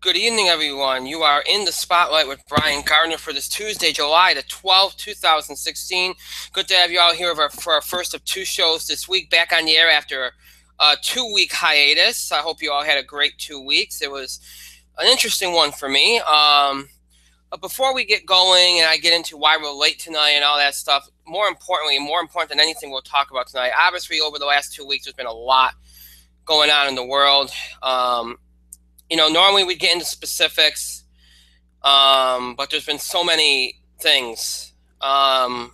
Good evening, everyone. You are in the spotlight with Brian Gardner for this Tuesday, July the 12th, 2016. Good to have you all here for our first of two shows this week, back on the air after a 2 week hiatus. I hope you all had a great 2 weeks. It was an interesting one for me. But before we get going and I get into why we're late tonight and all that stuff, more importantly, more important than anything we'll talk about tonight, obviously over the last 2 weeks, there's been a lot going on in the world. Normally we get into specifics, but there's been so many things over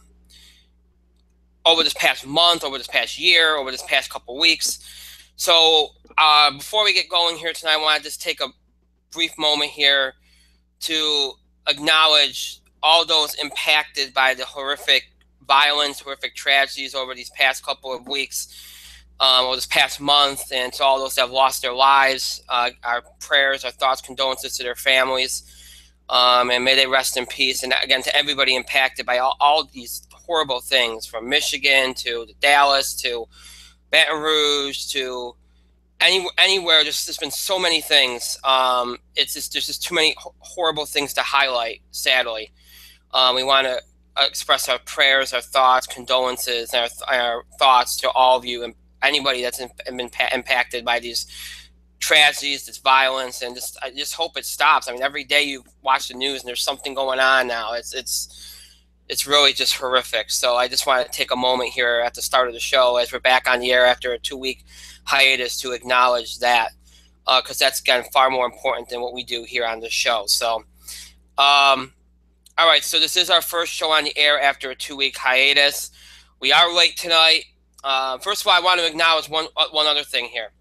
this past month, over this past year, over this past couple weeks. So before we get going here tonight, I want to just take a brief moment here to acknowledge all those impacted by the horrific violence, horrific tragedies over these past couple of weeks, or this past month, and to all those that have lost their lives. Our prayers, our thoughts, condolences to their families, and may they rest in peace. And again, to everybody impacted by all these horrible things, from Michigan to Dallas to Baton Rouge to anywhere. There's been so many things. There's just too many horrible things to highlight. Sadly, we want to express our prayers, our thoughts, condolences, and our thoughts to all of you and anybody that's been impacted by these tragedies, this violence, and I just hope it stops. I mean, every day you watch the news and there's something going on now. It's really just horrific. So I just want to take a moment here at the start of the show, as we're back on the air after a 2 week hiatus, to acknowledge that, because that's, again, far more important than what we do here on the show. So, all right. So this is our first show on the air after a 2 week hiatus. We are late tonight. First of all, I want to acknowledge one other thing here.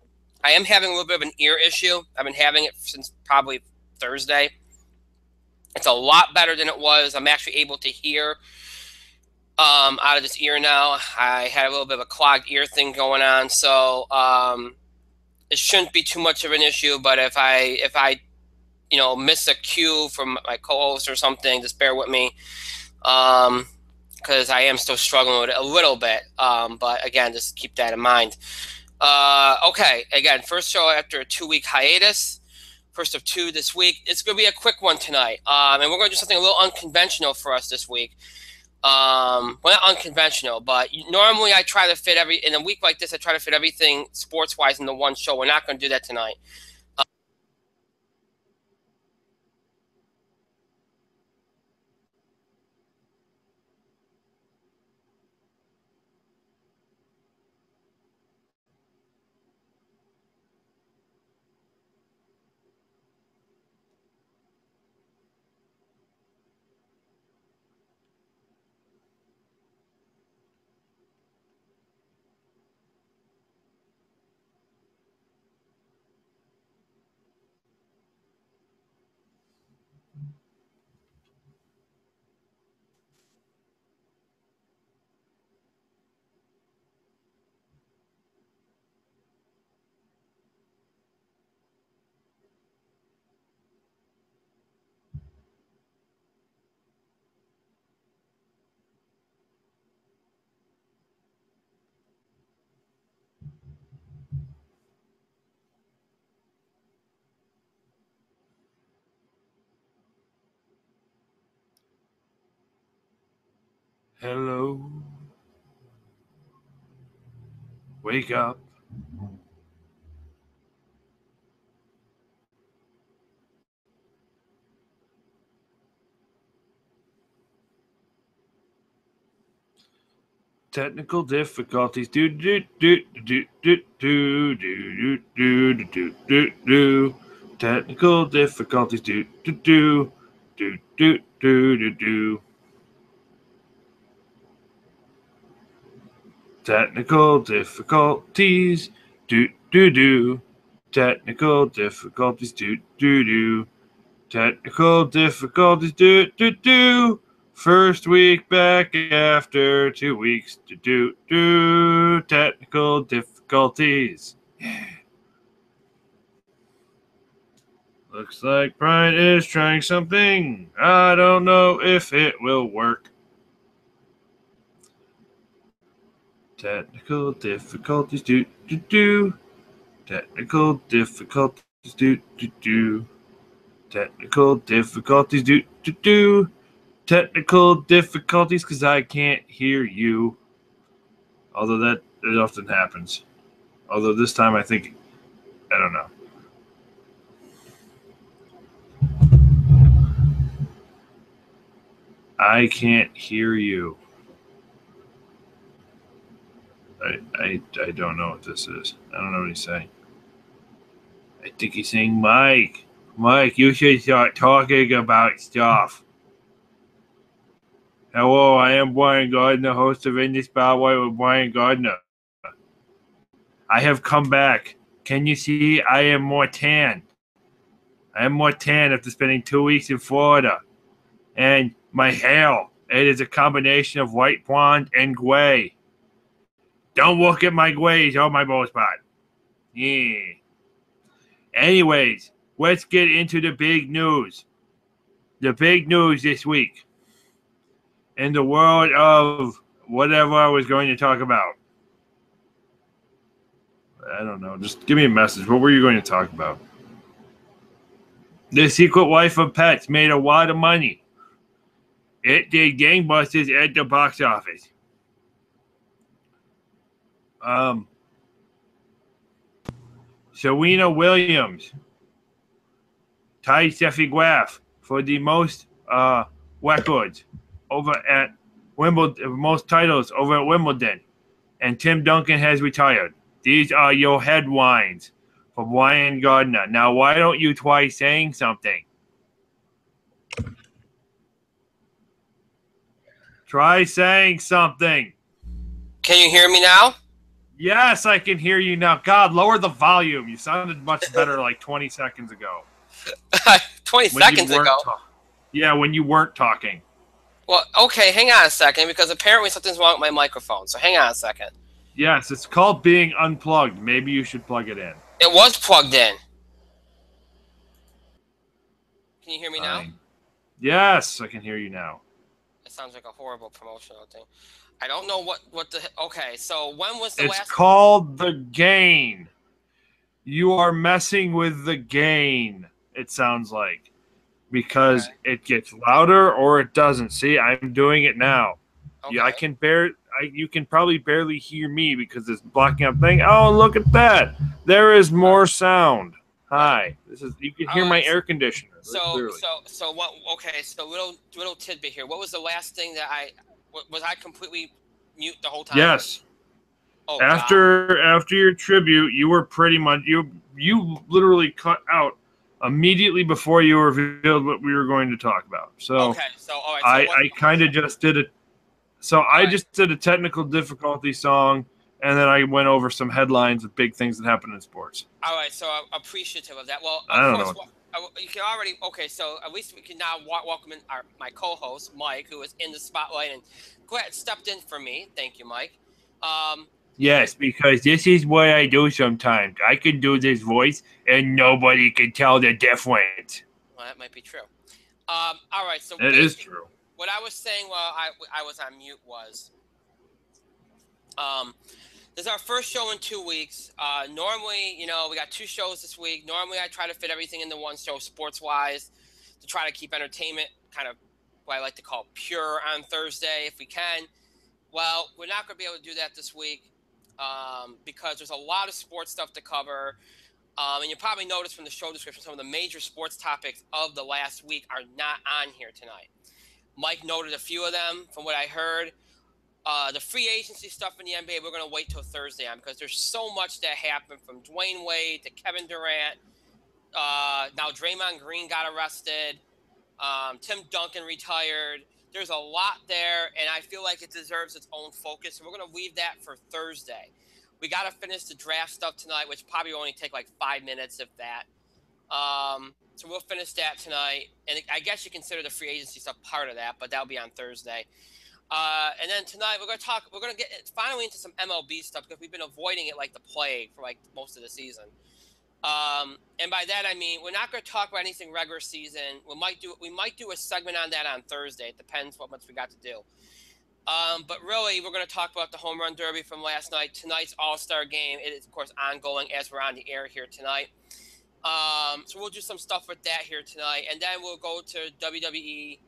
I am having a little bit of an ear issue. I've been having it since probably Thursday. It's a lot better than it was. I'm actually able to hear out of this ear now. I had a little bit of a clogged ear thing going on, so it shouldn't be too much of an issue. But if I miss a cue from my co-host or something, just bear with me. Because I am still struggling with it a little bit. But again, just keep that in mind. Okay, again, first show after a 2 week hiatus. First of two this week. It's going to be a quick one tonight. And we're going to do something a little unconventional for us this week. Well, not unconventional, but normally I try to fit in a week like this, I try to fit everything sports-wise into one show. We're not going to do that tonight. Hello. Wake up. Technical difficulties. Do do do do do do do do do do do do. Technical difficulties. Do do do do do do do do. Technical difficulties. Do do do. Technical difficulties. Do do do. Technical difficulties. Do do do. First week back after 2 weeks. To do technical difficulties. Yeah. Looks like Brian is trying something. I don't know if it will work. Technical difficulties. Do. Technical difficulties. Do. Technical difficulties. Do. Technical difficulties because I can't hear you. Although that it often happens. Although this time I think, I don't know. I can't hear you. I don't know what this is. I don't know what he's saying. I think he's saying, Mike, you should start talking about stuff. Hello, I am Brian Gardner, host of In the Spotlight with Brian Gardner. I have come back. Can you see I am more tan? I am more tan after spending 2 weeks in Florida. And my hair, it is a combination of white, blonde, and gray. Don't look at my grays or my bald spot. Yeah. Anyways, let's get into the big news. The big news this week in the world of whatever I was going to talk about. I don't know. Just give me a message. What were you going to talk about? The Secret Life of Pets made a lot of money. It did gangbusters at the box office. Serena Williams tied Steffi Graf for the most records over at Wimbledon, most titles over at Wimbledon, and Tim Duncan has retired. These are your headlines for Brian Gardner. Now, why don't you try saying something? Try saying something. Can you hear me now? Yes, I can hear you now. God, lower the volume. You sounded much better like 20 seconds ago. 20 seconds ago? Yeah, when you weren't talking. Well, okay, hang on a second, because apparently something's wrong with my microphone. So hang on a second. Yes, it's called being unplugged. Maybe you should plug it in. It was plugged in. Can you hear me now? Yes, I can hear you now. It sounds like a horrible promotional thing. I don't know what the... Okay, so when was the last... It's called the gain. You are messing with the gain, it sounds like. Because it gets louder or it doesn't. See, I'm doing it now. Okay. Yeah, you can probably barely hear me because it's blocking up thing. Oh, look at that. There is more sound. Hi. You can hear my air conditioner. So what? Okay, so little tidbit here. What was the last thing that was I completely mute the whole time? Yes. Oh, after your tribute, you were pretty much you literally cut out immediately before you revealed what we were going to talk about. So okay, so all right. So I kind of just did it. So I just did a technical difficulty song, and then I went over some headlines of big things that happen in sports. All right, so I'm appreciative of that. Well, I don't know. You can already so at least we can now welcome in my co-host Mike, who is in the spotlight and stepped in for me. Thank you, Mike. Yes, because this is what I do sometimes. I can do this voice, and nobody can tell the difference. Well, that might be true. All right, so that is true. What I was saying while I was on mute was, this is our first show in 2 weeks. Normally, we got 2 shows this week. Normally, I try to fit everything into one show, sports-wise, to try to keep entertainment kind of what I like to call pure on Thursday, if we can. Well, we're not going to be able to do that this week because there's a lot of sports stuff to cover. And you probably noticed from the show description, some of the major sports topics of the last week are not on here tonight. Mike noted a few of them from what I heard. The free agency stuff in the NBA, we're going to wait till Thursday on because there's so much that happened from Dwayne Wade to Kevin Durant. Now Draymond Green got arrested. Tim Duncan retired. There's a lot there, and I feel like it deserves its own focus. So we're going to leave that for Thursday. We got to finish the draft stuff tonight, which probably will only take like 5 minutes, if that. So we'll finish that tonight. And I guess you consider the free agency stuff part of that, but that'll be on Thursday. And then tonight we're going to get finally into some MLB stuff because we've been avoiding it like the plague for like most of the season. And by that I mean we're not going to talk about anything regular season. We might do a segment on that on Thursday. It depends what much we got to do. But really, we're going to talk about the home run derby from last night. Tonight's All-Star Game. It is of course ongoing as we're on the air here tonight. So we'll do some stuff with that here tonight, and then we'll go to WWE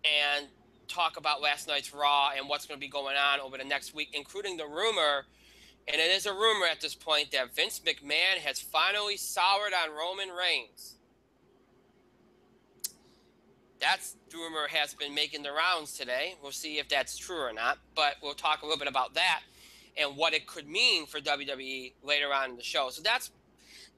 and talk about last night's Raw and what's going to be going on over the next week, including the rumor, and it is a rumor at this point, that Vince McMahon has finally soured on Roman Reigns. That rumor has been making the rounds today. We'll see if that's true or not, but we'll talk a little bit about that and what it could mean for WWE later on in the show. So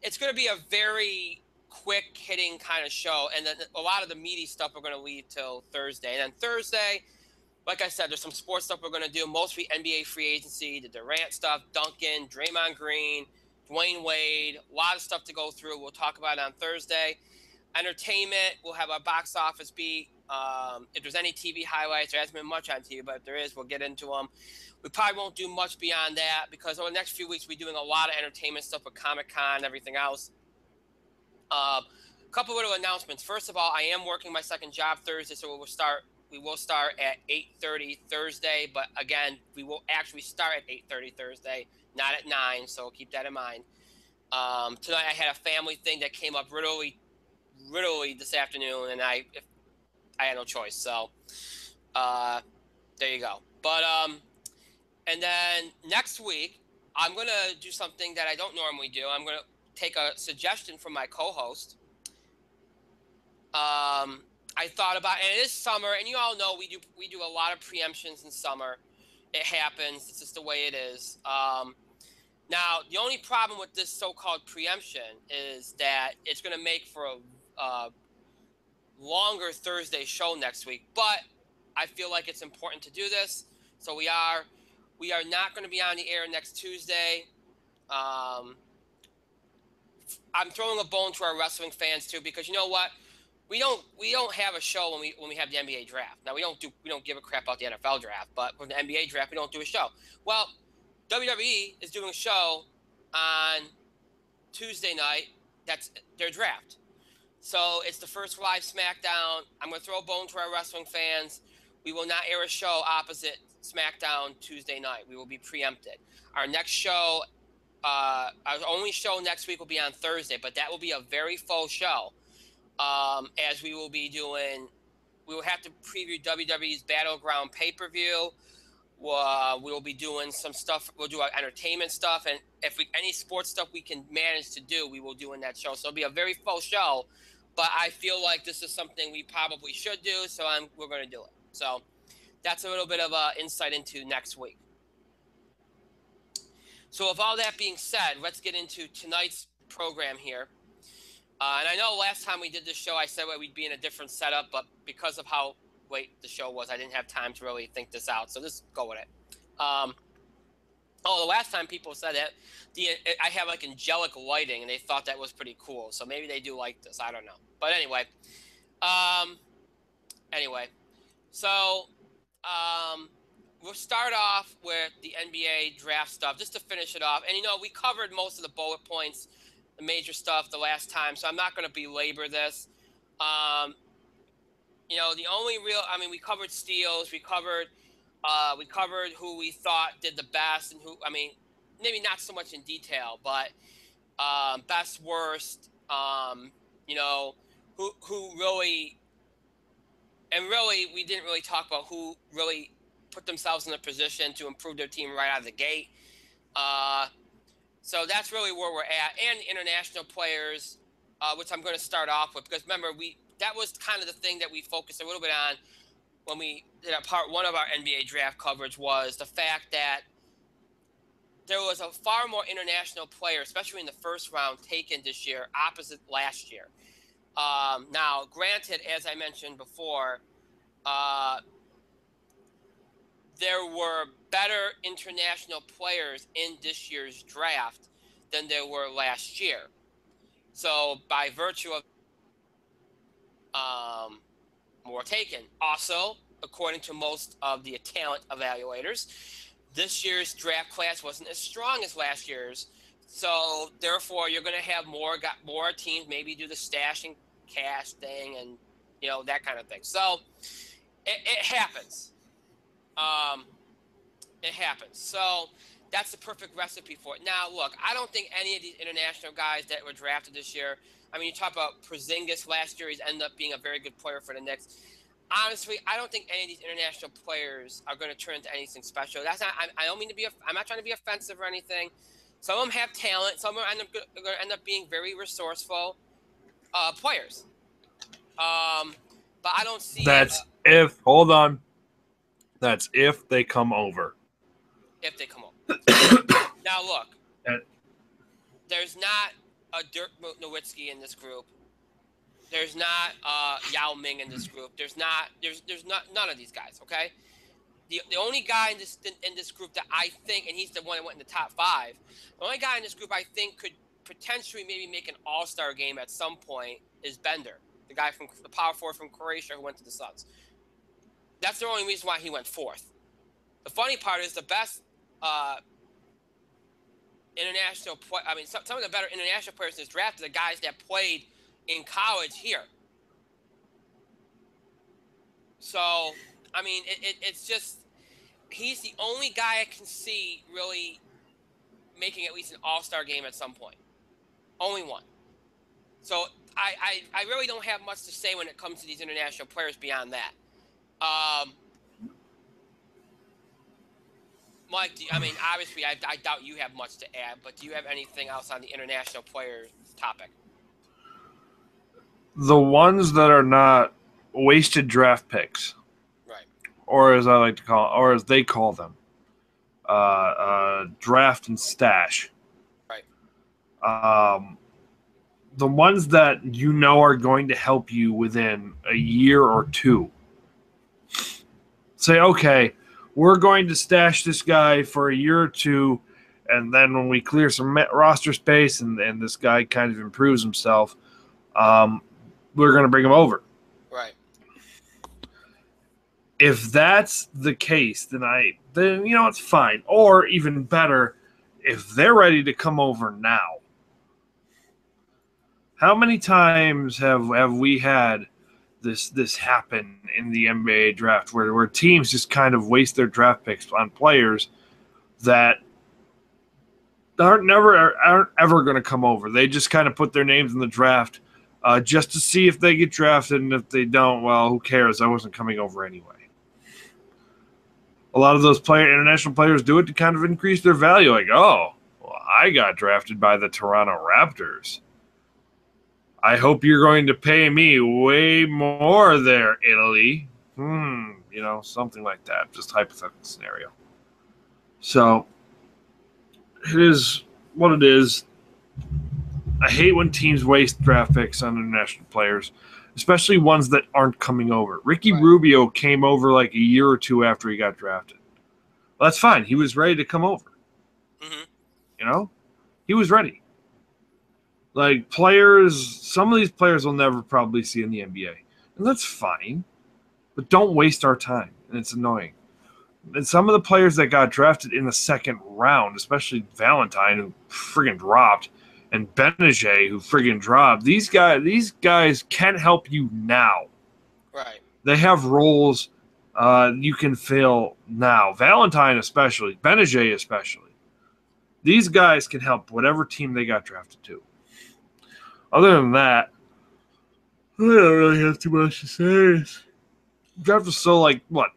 it's going to be a very quick hitting kind of show, and then a lot of the meaty stuff we're going to leave till Thursday. And then Thursday, like I said, there's some sports stuff we're going to do, mostly NBA free agency, the Durant stuff, Duncan, Draymond Green, Dwayne Wade, a lot of stuff to go through. We'll talk about it on Thursday. Entertainment, we'll have our box office beat. If there's any TV highlights, there hasn't been much on TV, but if there is, we'll get into them. We probably won't do much beyond that because over the next few weeks, we're doing a lot of entertainment stuff with Comic-Con and everything else. A couple little announcements. First of all, I am working my second job Thursday, so we will start at 8:30 Thursday, but again, we will actually start at 8:30 Thursday, not at 9, so keep that in mind. Tonight, I had a family thing that came up literally this afternoon, and I had no choice. So there you go. But and then next week, I'm going to do something that I don't normally do. I'm going to take a suggestion from my co-host. I thought about, and it is summer, and you all know we do a lot of preemptions in summer. It happens. It's just the way it is. Now, the only problem with this so-called preemption is that it's going to make for a longer Thursday show next week. But I feel like it's important to do this, so we are not going to be on the air next Tuesday. I'm throwing a bone to our wrestling fans too, because you know what? We don't have a show when we have the NBA draft. Now we don't give a crap about the NFL draft, but for the NBA draft we don't do a show. Well, WWE is doing a show on Tuesday night. That's their draft. So it's the first live SmackDown. I'm going to throw a bone to our wrestling fans. We will not air a show opposite SmackDown Tuesday night. We will be preempted. Our next show, our only show next week will be on Thursday, but that will be a very full show. As we will have to preview WWE's Battleground pay-per-view. We will be doing some stuff. We'll do our entertainment stuff, and if any sports stuff we can manage to do, we will do in that show. So it'll be a very full show, but I feel like this is something we probably should do, so we're going to do it. So that's a little bit of insight into next week. So with all that being said, let's get into tonight's program here. And I know last time we did this show, I said we'd be in a different setup, but because of how late the show was, I didn't have time to really think this out. So just go with it. The last time people said that I have like angelic lighting, and they thought that was pretty cool. So maybe they do like this. I don't know. But anyway, so we'll start off with the NBA draft stuff just to finish it off. And we covered most of the bullet points, the major stuff the last time, so I'm not going to belabor this. The only we covered steals, we covered who we thought did the best, and who, maybe not so much in detail, but best, worst, who really, and really, we didn't really talk about who really put themselves in a position to improve their team right out of the gate. So that's really where we're at, and international players, which I'm going to start off with, because remember, that was kind of the thing that we focused a little bit on when we did part one of our NBA draft coverage, was the fact that there was a far more international player, especially in the first round, taken this year, opposite last year. Now, granted, as I mentioned before, there were better international players in this year's draft than there were last year. So by virtue of more taken. Also, according to most of the talent evaluators, this year's draft class wasn't as strong as last year's. So therefore, you're going to have more teams maybe do the stash and cash thing, and that kind of thing. So it happens. It happens. So that's the perfect recipe for it. Now, look, I don't think any of these international guys that were drafted this year. I mean, you talk about Porzingis last year; he's ended up being a very good player for the Knicks. Honestly, I don't think any of these international players are going to turn into anything special. That's not. I don't mean to be. I'm not trying to be offensive or anything. Some of them have talent. Some of them are going to end up being very resourceful players. But I don't see it That's if. Hold on. That's if they come over. if they come over. Now, look. There's not a Dirk Nowitzki in this group. There's not Yao Ming in this group. There's not none of these guys. Okay, the only guy in this group that I think, and he's the one that went in the top 5. The only guy in this group I think could potentially maybe make an All-Star game at some point is Bender, the guy from the power forward from Croatia who went to the Suns. That's the only reason why he went 4th. The funny part is the best international play. I mean, some of the better international players in this draft are the guys that played in college here. So, I mean, it's just he's the only guy I can see really making at least an All-Star game at some point. Only one. So I really don't have much to say when it comes to these international players beyond that. Mike, obviously, I doubt you have much to add, but do you have anything else on the international players topic? The ones that are not wasted draft picks, right, or as I like to call, or as they call them, draft and stash. right. The ones that you know are going to help you within a year or two. Say, okay, we're going to stash this guy for a year or two, and then when we clear some roster space and this guy kind of improves himself, we're going to bring him over. Right. If that's the case, then it's fine. Or even better, if they're ready to come over now. How many times have we had this happen in the NBA draft where teams just kind of waste their draft picks on players that aren't ever going to come over? They just kind of put their names in the draft just to see if they get drafted, and if they don't, well, who cares? I wasn't coming over anyway. A lot of those international players do it to kind of increase their value. Like, oh, well, I got drafted by the Toronto Raptors. I hope you're going to pay me way more there, Italy. Something like that. Just hypothetical scenario. So, it is what it is. I hate when teams waste draft picks on international players, especially ones that aren't coming over. Ricky Rubio came over like a year or two after he got drafted. Well, that's fine. He was ready to come over. Mm-hmm. He was ready. Like, players, some of these players will never probably see in the NBA. And that's fine. But don't waste our time. And it's annoying. And some of the players that got drafted in the second round, especially Valentine, who friggin' dropped, and Benajay, who friggin' dropped, these guys can help you now. Right. They have roles you can fill now. Valentine especially. Benajay especially. These guys can help whatever team they got drafted to. Other than that, I don't really have too much to say. Draft was so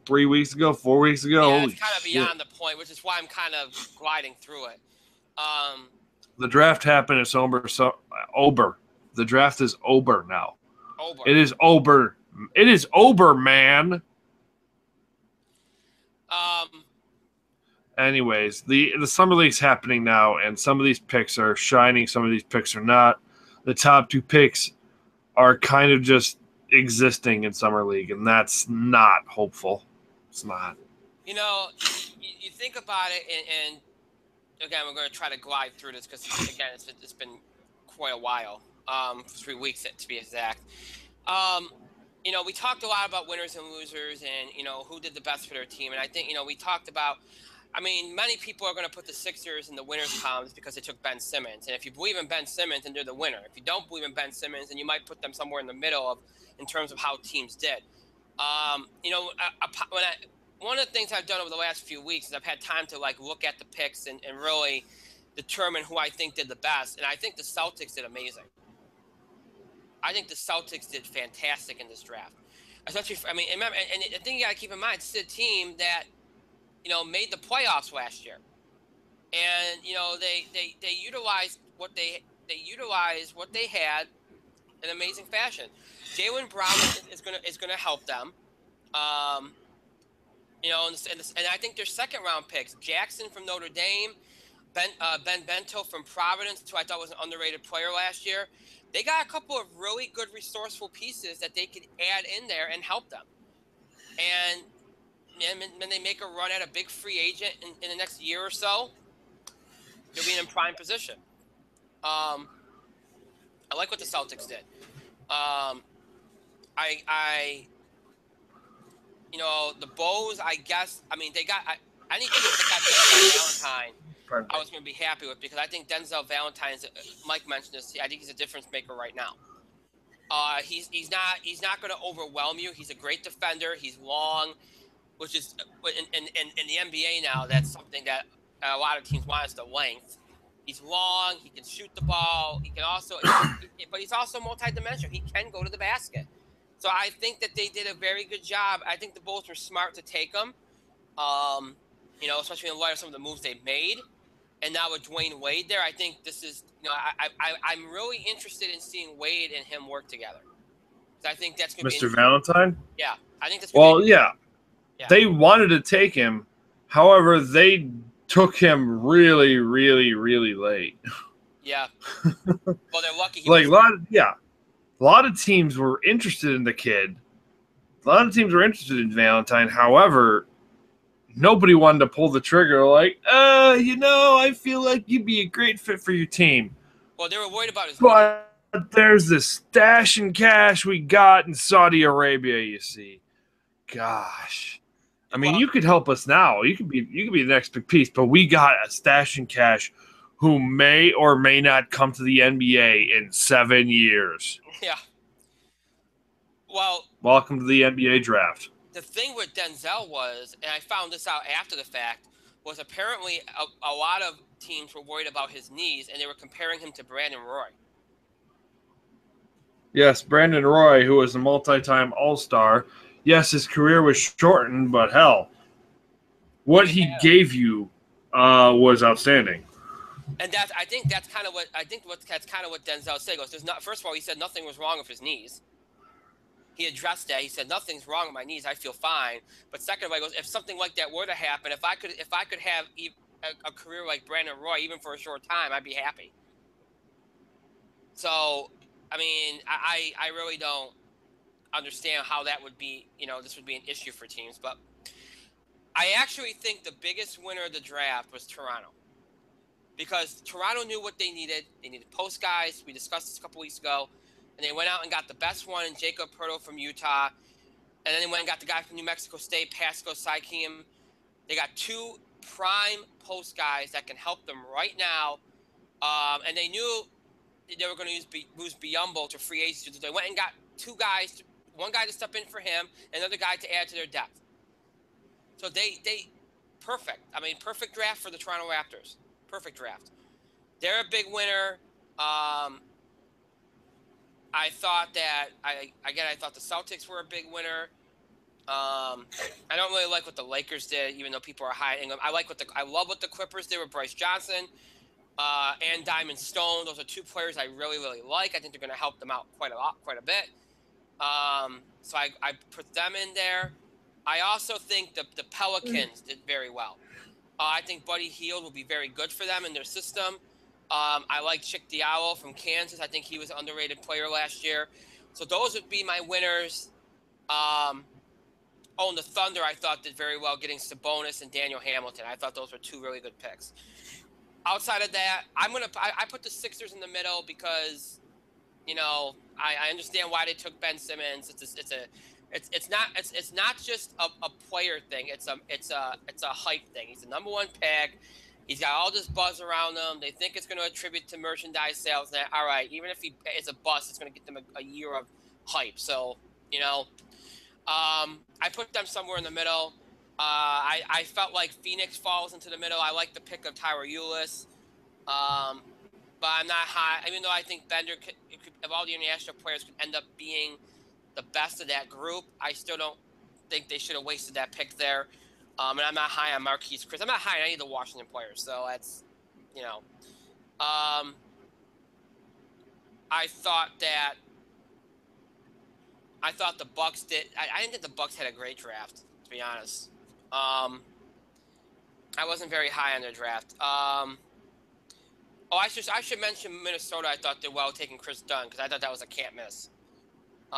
3 weeks ago, 4 weeks ago. Yeah, it's kind of beyond the point, which is why I'm kind of gliding through it. The draft happened. It's over. The draft is over now. Over. It is over. It is over, man. Anyways, the summer league's happening now, and some of these picks are shining. Some of these picks are not. The top 2 picks are kind of just existing in summer league, and that's not hopeful. It's not. You think about it, and again, we're going to try to glide through this because, again, it's been quite a while, 3 weeks to be exact. We talked a lot about winners and losers and, who did the best for their team. And I think, we talked about, many people are going to put the Sixers in the winners columns because they took Ben Simmons. And if you believe in Ben Simmons, then they're the winner. If you don't believe in Ben Simmons, then you might put them somewhere in the middle in terms of how teams did. one of the things I've done over the last few weeks is I've had time to like look at the picks and really determine who I think did the best. And I think the Celtics did amazing. I think the Celtics did fantastic in this draft. Especially, I mean, remember, and the thing you got to keep in mind, it's a team that, made the playoffs last year. And, they utilized what they had in amazing fashion. Jaylen Brown is gonna help them. And I think their second round picks, Jackson from Notre Dame, Ben Bento from Providence, who I thought was an underrated player last year. They got a couple of really good resourceful pieces that they could add in there and help them. And when they make a run at a big free agent in the next year or so, they'll be in prime position. I like what the Celtics did. The Bulls, I guess. I mean, they got any team that got Denzel Valentine, I was going to be happy with, because I think Denzel Valentine, Mike mentioned this, I think he's a difference maker right now. He's not going to overwhelm you. He's a great defender. He's long, which is in the NBA now, that's something that a lot of teams want, is the length. He's long. He can shoot the ball. He can also, but he's also multidimensional. He can go to the basket. So I think that they did a very good job. I think the Bulls were smart to take him, especially in light of some of the moves they've made. And now with Dwayne Wade there, I think this is, I'm really interested in seeing Wade and him work together. I think that's going to be Mr. Valentine? Yeah, I think that's gonna be yeah. They wanted to take him. However, they took him really, really, really late. Yeah. Well, they're lucky. A lot of teams were interested in the kid. A lot of teams were interested in Valentine. However, nobody wanted to pull the trigger like, I feel like you'd be a great fit for your team. Well, they were worried about his But there's this stash and cash we got in Saudi Arabia, you see. Gosh. I mean, you could help us now. You could be the next big piece, but we got a stash and cash who may or may not come to the NBA in 7 years. Yeah. Well, welcome to the NBA draft. The thing with Denzel was, and I found this out after the fact, was apparently a lot of teams were worried about his knees, and they were comparing him to Brandon Roy. Yes, Brandon Roy, who was a multi-time All-Star. Yes, his career was shortened, but hell, what he gave you was outstanding. And I think that's kind of what Denzel said. Goes, first of all, he said nothing was wrong with his knees. He addressed that. He said nothing's wrong with my knees. I feel fine. But second of all, he goes, if something like that were to happen, if I could have a career like Brandon Roy, even for a short time, I'd be happy. So, I mean, I really don't understand how that would be. This would be an issue for teams. But I actually think the biggest winner of the draft was Toronto. Because Toronto knew what they needed. They needed post guys. We discussed this a couple weeks ago. And they went out and got the best one in Jacob Poeltl from Utah. And then they went and got the guy from New Mexico State, Pascal Siakam. They got two prime post guys that can help them right now. And they knew they were going to lose Biyombo to free agency. So they went and got two guys, one guy to step in for him, another guy to add to their depth. So they perfect. I mean, perfect draft for the Toronto Raptors. Perfect draft. They're a big winner. I thought the Celtics were a big winner. I don't really like what the Lakers did, even though people are hiding them. I love what the Clippers did with Bryce Johnson and Diamond Stone. Those are two players I really, really like. I think they're going to help them out quite a bit. So I put them in there. I also think the Pelicans did very well. I think Buddy Hield will be very good for them in their system. I like Chick Diallo from Kansas. I think he was an underrated player last year. So those would be my winners. And the Thunder I thought did very well getting Sabonis and Daniel Hamilton. I thought those were two really good picks. Outside of that, I put the Sixers in the middle because, I understand why they took Ben Simmons. It's not just a player thing. It's a hype thing. He's the number one pick. He's got all this buzz around him. They think it's going to attribute to merchandise sales. And all right, even if it's a bust, it's going to get them a year of hype. So, I put them somewhere in the middle. I felt like Phoenix falls into the middle. I like the pick of Tyra Eulis. But I'm not high, even though I think Bender, of all the international players, could end up being the best of that group. I still don't think they should have wasted that pick there. And I'm not high on Marquise Chris. I'm not high on any of the Washington players. So that's, you know. I thought the Bucks did. I didn't think the Bucks had a great draft, to be honest. I wasn't very high on their draft. I should mention Minnesota. I thought did well taking Chris Dunn because I thought that was a can't miss. But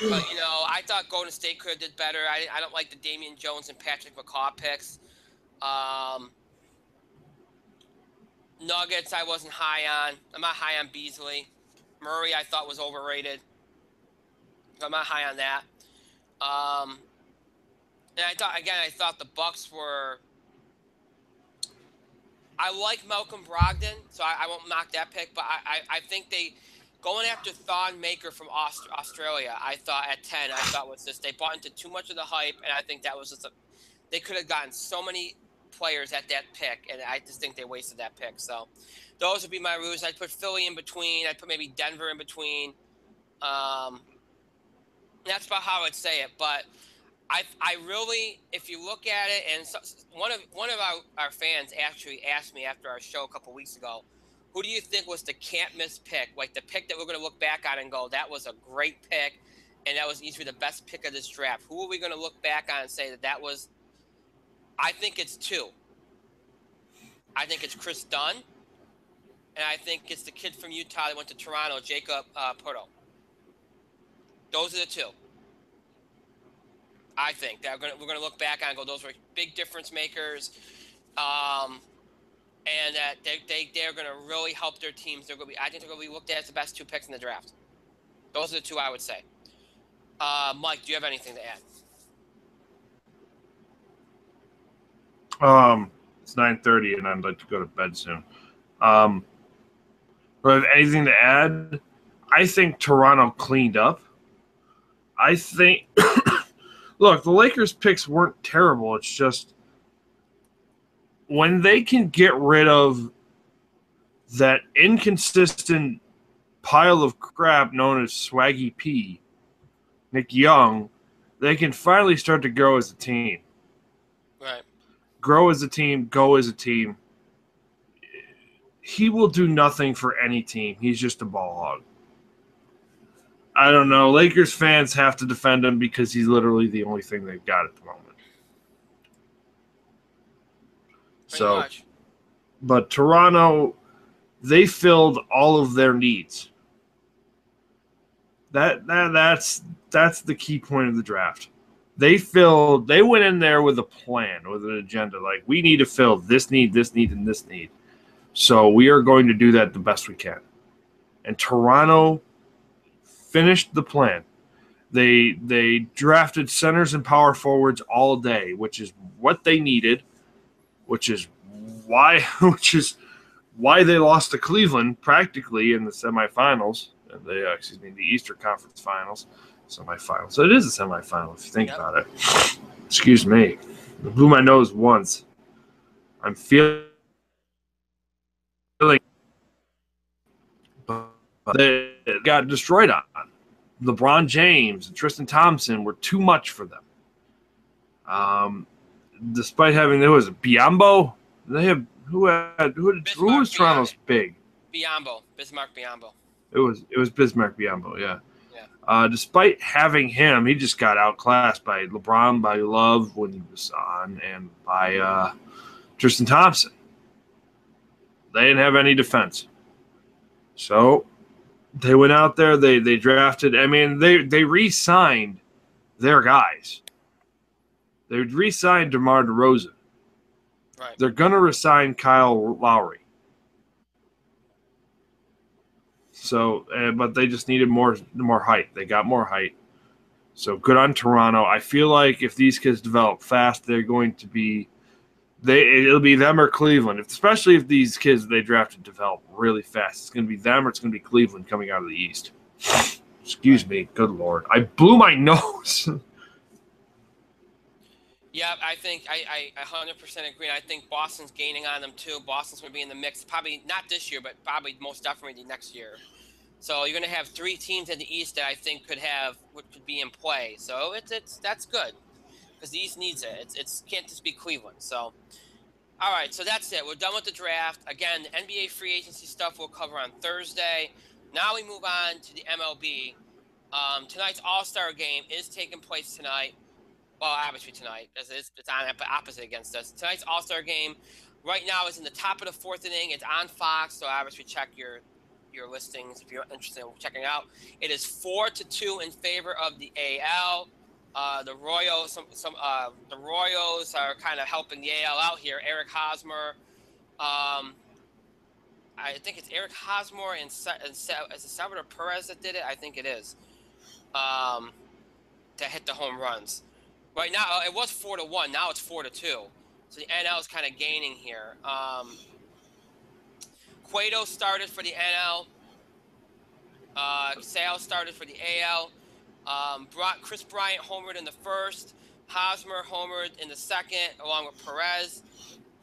I thought Golden State could have did better. I don't like the Damian Jones and Patrick McCaw picks. Nuggets I wasn't high on. I'm not high on Beasley. Murray I thought was overrated. So I'm not high on that. And I thought the Bucks were. I like Malcolm Brogdon, so I won't knock that pick. But I think they going after Thon Maker from Australia. I thought at 10, I thought was just they bought into too much of the hype, and I think that was just they could have gotten so many players at that pick, and I just think they wasted that pick. So those would be my rules. I'd put Philly in between. I'd put maybe Denver in between. That's about how I would say it. But I really, if you look at it, and so, one of our fans actually asked me after our show a couple weeks ago, who do you think was the can't miss pick? Like the pick that we're going to look back on and go, that was a great pick, and that was easily the best pick of this draft. Who are we going to look back on and say that was? I think it's two. I think it's Chris Dunn, and I think it's the kid from Utah that went to Toronto, Jacob Porto. Those are the two. I think that we're gonna look back on and go, those were big difference makers, and that they're gonna really help their teams. I think they're gonna be looked at as the best two picks in the draft. Those are the two I would say. Mike, do you have anything to add? It's 9:30 and I'd like to go to bed soon. Do I have anything to add? I think Toronto cleaned up. I think look, the Lakers picks weren't terrible. It's just when they can get rid of that inconsistent pile of crap known as Swaggy P, Nick Young, they can finally start to grow as a team. Right. Grow as a team, go as a team. He will do nothing for any team. He's just a ball hog. I don't know. Lakers fans have to defend him because he's literally the only thing they've got at the moment. Pretty much. But Toronto, they filled all of their needs. That's the key point of the draft. They went in there with a plan, with an agenda. Like, we need to fill this need, and this need. So we are going to do that the best we can. And Toronto finished the plan. They drafted centers and power forwards all day, which is what they needed, which is why they lost to Cleveland practically in the semifinals. The Eastern Conference Finals, semifinals. So it is a semifinal if you think about it. Excuse me, I blew my nose once. I'm feeling, but they got destroyed on. LeBron James and Tristan Thompson were too much for them. Despite having Biyombo, they have who was Toronto's big? Bismarck Biyombo. It was Bismarck Biyombo, yeah. Yeah. Despite having him, he just got outclassed by LeBron, by Love when he was on, and by Tristan Thompson. They didn't have any defense. So they went out there, they drafted. I mean, they re-signed their guys. They re-signed DeMar DeRozan. Right. They're going to re-sign Kyle Lowry. So, but they just needed more height. They got more height. So good on Toronto. I feel like if these kids develop fast, they're going to be it'll be them or Cleveland. Especially if these kids they drafted develop really fast. It's going to be them or it's going to be Cleveland coming out of the East. Excuse me. Good Lord. I blew my nose. Yeah, I think I 100% agree. And I think Boston's gaining on them too. Boston's going to be in the mix, probably not this year, but probably most definitely next year. So you're going to have three teams in the East that I think could be in play. So it's that's good because the East needs it. It's can't just be Cleveland. So all right, so that's it. We're done with the draft. Again, the NBA free agency stuff we'll cover on Thursday. Now we move on to the MLB. Tonight's All-Star game is taking place tonight. Well, obviously tonight, because it's on opposite against us. Tonight's All-Star game right now is in the top of the fourth inning. It's on Fox, so obviously check your listings if you're interested in checking it out. It is 4-2 in favor of the AL. The Royals are kind of helping the AL out here. Eric Hosmer, I think it's Eric Hosmer and is it Salvador Perez that did it? I think it is. To hit the home runs. Right now, it was 4-1. Now it's 4-2. So the NL is kind of gaining here. Cueto started for the NL. Sale started for the AL. Chris Bryant homered in the first. Hosmer homered in the second, along with Perez.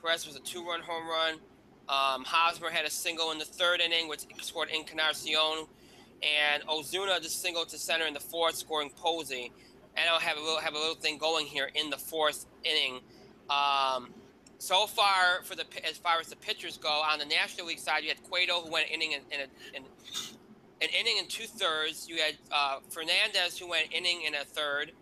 Perez was a 2-run home run. Hosmer had a single in the third inning, which scored Encarnacion. And Ozuna just singled to center in the fourth, scoring Posey. And I'll have a little thing going here in the fourth inning. So far, as far as the pitchers go, on the National League side, you had Cueto, who went an inning an inning and 2/3. You had Fernandez, who went inning and a third.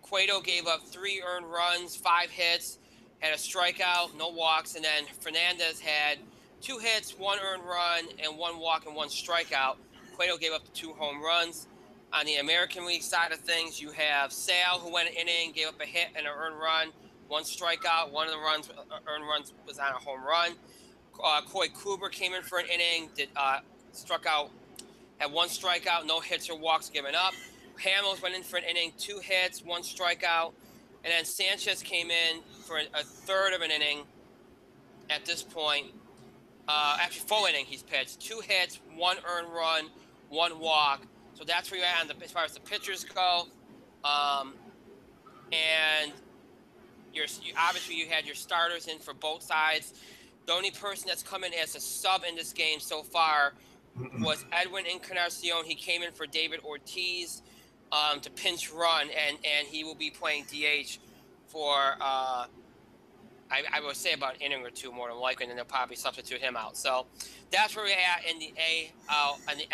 Cueto gave up 3 earned runs, 5 hits, had a strikeout, no walks, and then Fernandez had 2 hits, 1 earned run, and 1 walk and 1 strikeout. Cueto gave up the 2 home runs. On the American League side of things, you have Sale, who went an inning, gave up a hit and an earned run, 1 strikeout. One of the earned runs was on a home run. Corey Kluber came in for an inning, struck out, had 1 strikeout, no hits or walks given up. Hamels went in for an inning, 2 hits, 1 strikeout. And then Sanchez came in for a third of an inning at this point. Actually, full inning he's pitched. 2 hits, 1 earned run, 1 walk. So that's where you're at as far as the pitchers go. And obviously you had your starters in for both sides. The only person that's come in as a sub in this game so far was Edwin Encarnacion. He came in for David Ortiz to pinch run, and he will be playing DH for I would say about an inning or 2 more than likely, and then they'll probably substitute him out. So that's where we're at in the AL. In the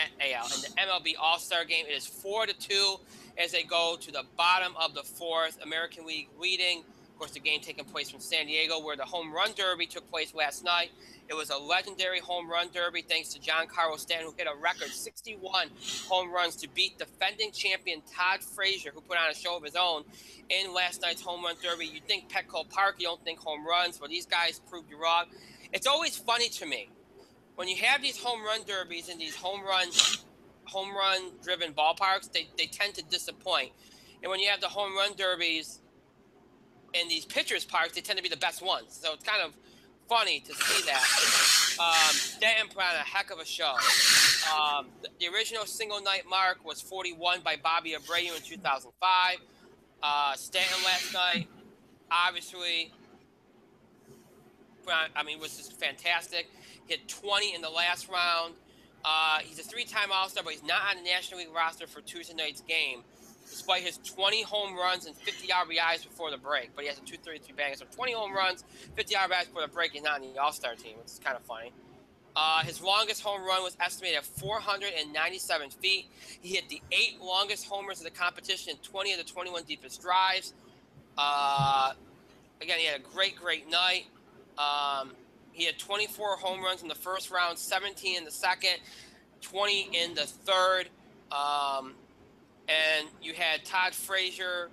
MLB All-Star Game, it is 4-2 as they go to the bottom of the 4th. American League leading. Of course, the game taking place from San Diego, where the home run derby took place last night. It was a legendary home run derby thanks to Giancarlo Stanton, who hit a record 61 home runs to beat defending champion Todd Frazier, who put on a show of his own in last night's home run derby. You think Petco Park, you don't think home runs. Well, these guys proved you wrong. It's always funny to me when you have these home run derbies and these home run driven ballparks, they tend to disappoint. And when you have the home run derbies in these pitchers parks, they tend to be the best ones. So it's kind of funny to see that. Stanton put on a heck of a show. The original single night mark was 41 by Bobby Abreu in 2005. Stanton last night, obviously, was just fantastic. Hit 20 in the last round. He's a 3-time All-Star, but he's not on the National League roster for Tuesday night's game, despite his 20 home runs and 50 RBIs before the break. But he has a 233 banger, so 20 home runs, 50 RBIs before the break. He's not on the All-Star team, which is kind of funny. His longest home run was estimated at 497 feet. He hit the 8 longest homers of the competition, 20 of the 21 deepest drives. Again, he had a great night. He had 24 home runs in the first round, 17 in the second, 20 in the third. And you had Todd Frazier,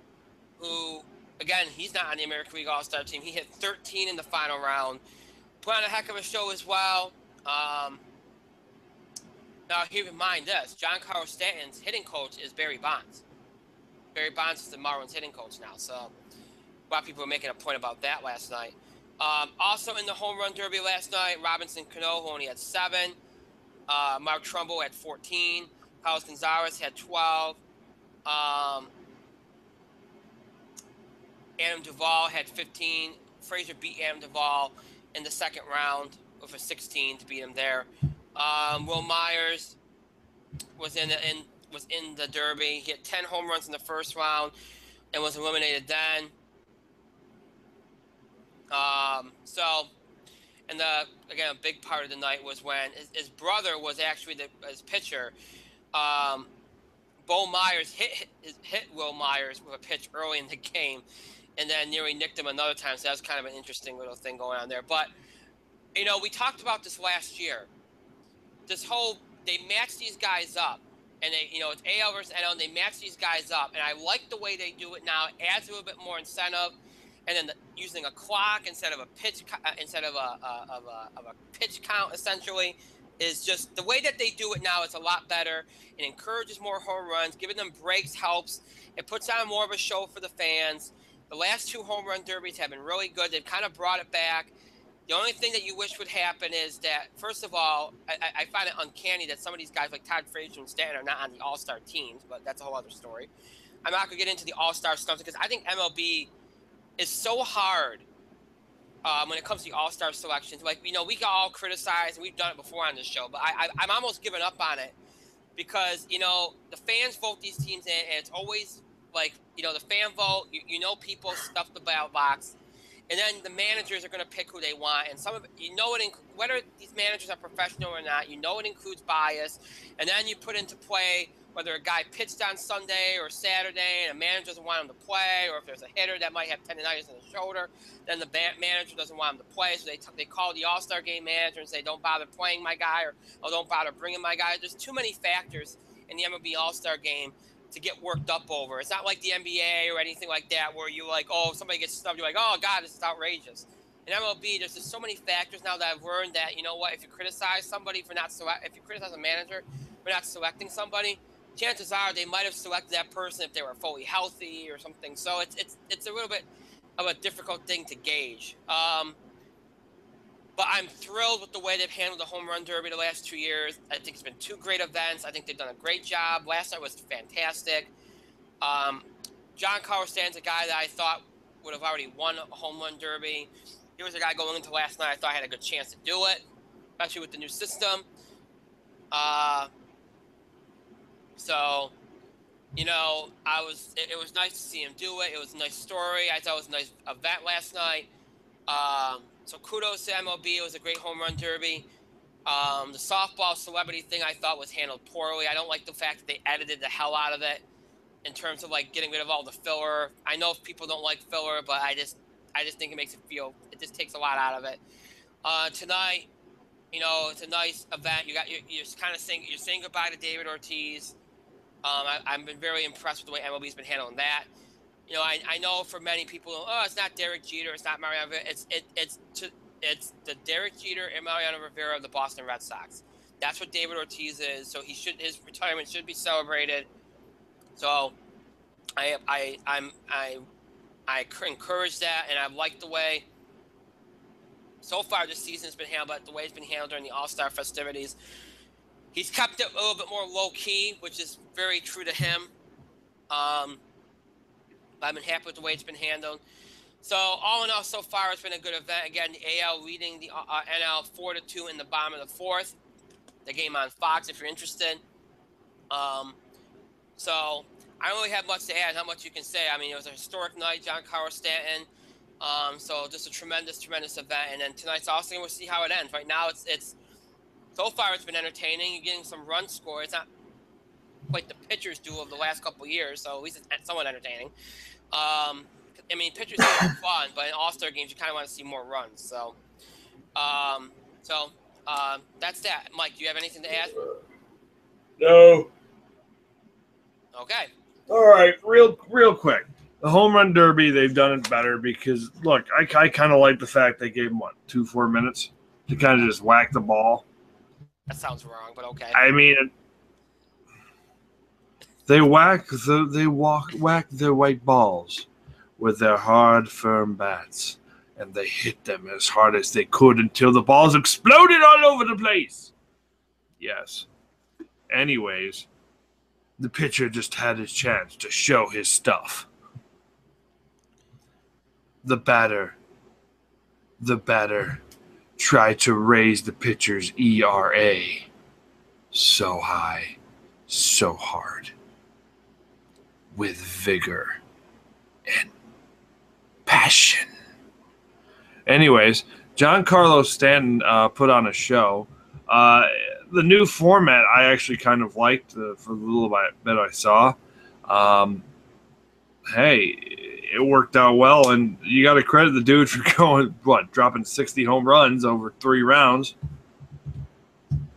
who, again, he's not on the American League All-Star team. He hit 13 in the final round. Put on a heck of a show as well. Now, keep in mind this. Giancarlo Stanton's hitting coach is Barry Bonds. Barry Bonds is the Marlins hitting coach now. So a lot of people were making a point about that last night. Also in the home run derby last night, Robinson Cano, who only had 7. Mark Trumbo had 14. Carlos Gonzalez had 12. Adam Duvall had 15. Frazier beat Adam Duvall in the second round with a 16 to beat him there. Will Myers was in the Derby. He had 10 home runs in the first round and was eliminated then. And again, a big part of the night was when his brother was actually his pitcher. Bo Myers hit Will Myers with a pitch early in the game, and then nearly nicked him another time. So that was kind of an interesting little thing going on there. But we talked about this last year. They match these guys up, and it's AL versus NL, and they match these guys up. And I like the way they do it now. It adds a little bit more incentive. And then using a clock instead of a pitch pitch count, essentially, is just the way that they do it now. It's a lot better. It encourages more home runs. Giving them breaks helps. It puts on more of a show for the fans. The last 2 home run derbies have been really good. They've kind of brought it back. The only thing that you wish would happen is that, first of all, I find it uncanny that some of these guys like Todd Frazier and Stanton are not on the All-Star teams, but that's a whole other story. I'm not going to get into the All-Star stuff because I think MLB is so hard when it comes to the All-Star selections. Like, we can all criticize, and we've done it before on this show, but I'm almost giving up on it because, the fans vote these teams in, and it's always like, the fan vote, people stuff the ballot box, and then the managers are going to pick who they want, and some of it, whether these managers are professional or not, it includes bias, and then you put into play whether a guy pitched on Sunday or Saturday and a manager doesn't want him to play, or if there's a hitter that might have tendonitis in the shoulder, then the manager doesn't want him to play, so they call the All-Star Game manager and say, don't bother playing my guy, or don't bother bringing my guy. There's too many factors in the MLB All-Star Game to get worked up over. It's not like the NBA or anything like that where you like, oh, if somebody gets snubbed, you're like, oh, God, this is outrageous. In MLB, there's just so many factors now that I've learned that, if you criticize somebody if you criticize a manager for not selecting somebody, chances are they might have selected that person if they were fully healthy or something. So it's a little bit of a difficult thing to gauge. But I'm thrilled with the way they've handled the home run derby the last 2 years. I think it's been 2 great events. I think they've done a great job. Last night was fantastic. John Carlos Stanton's a guy that I thought would have already won a home run derby. He was a guy going into last night I thought had a good chance to do it, especially with the new system. So, it was nice to see him do it. It was a nice story. I thought it was a nice event last night. So kudos to MLB. It was a great home run derby. The softball celebrity thing I thought was handled poorly. I don't like the fact that they edited the hell out of it in terms of like getting rid of all the filler. I know if people don't like filler, but I just think it just takes a lot out of it. Tonight, it's a nice event. You're kind of saying goodbye to David Ortiz. I've been very impressed with the way MLB's been handling that. I know for many people, it's not Derek Jeter, it's not Mariano Rivera. It's the Derek Jeter and Mariano Rivera of the Boston Red Sox. That's what David Ortiz is. So his retirement should be celebrated. So I encourage that, and I like the way so far this season's been handled, but the way it's been handled during the All-Star festivities. He's kept it a little bit more low-key, which is very true to him. I've been happy with the way it's been handled. So all in all, so far, it's been a good event. Again, the AL leading the NL 4-2 in the bottom of the 4th. The game on Fox, if you're interested. So I don't really have much to add. Not much you can say. I mean, it was a historic night, John Carlos Stanton. So just a tremendous event. And then tonight's also going to see how it ends. Right now, it's so far it's been entertaining. You're getting some run score. It's not like the pitchers do of the last couple of years, so at least it's somewhat entertaining. I mean, pitchers are fun, but in All-Star games, you kind of want to see more runs. So, that's that. Mike, do you have anything to add? No. Okay. All right, real quick. The home run derby, they've done it better because, look, I kind of like the fact they gave them, 2-4 minutes to kind of just whack the ball. That sounds wrong, but okay. I mean, they whack their white balls with their hard, firm bats, and they hit them as hard as they could until the balls exploded all over the place. Yes. Anyways, the pitcher just had his chance to show his stuff. The batter tried to raise the pitcher's ERA so high, so hard, with vigor and passion. Anyways, John Carlos Stanton put on a show. The new format I actually kind of liked for the little bit I saw. Hey, it worked out well, and you got to credit the dude for dropping 60 home runs over 3 rounds.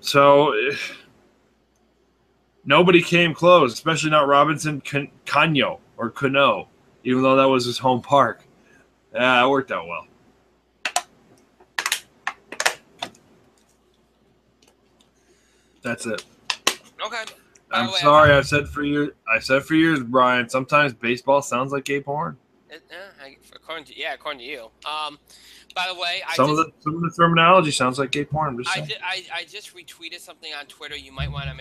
So nobody came close, especially not Robinson Cano, even though that was his home park. Yeah, it worked out well. That's it. Okay. I'm sorry. I said for years, Brian. Sometimes baseball sounds like gay porn. According to you. By the way, some of the terminology sounds like gay porn. I just retweeted something on Twitter. You might want to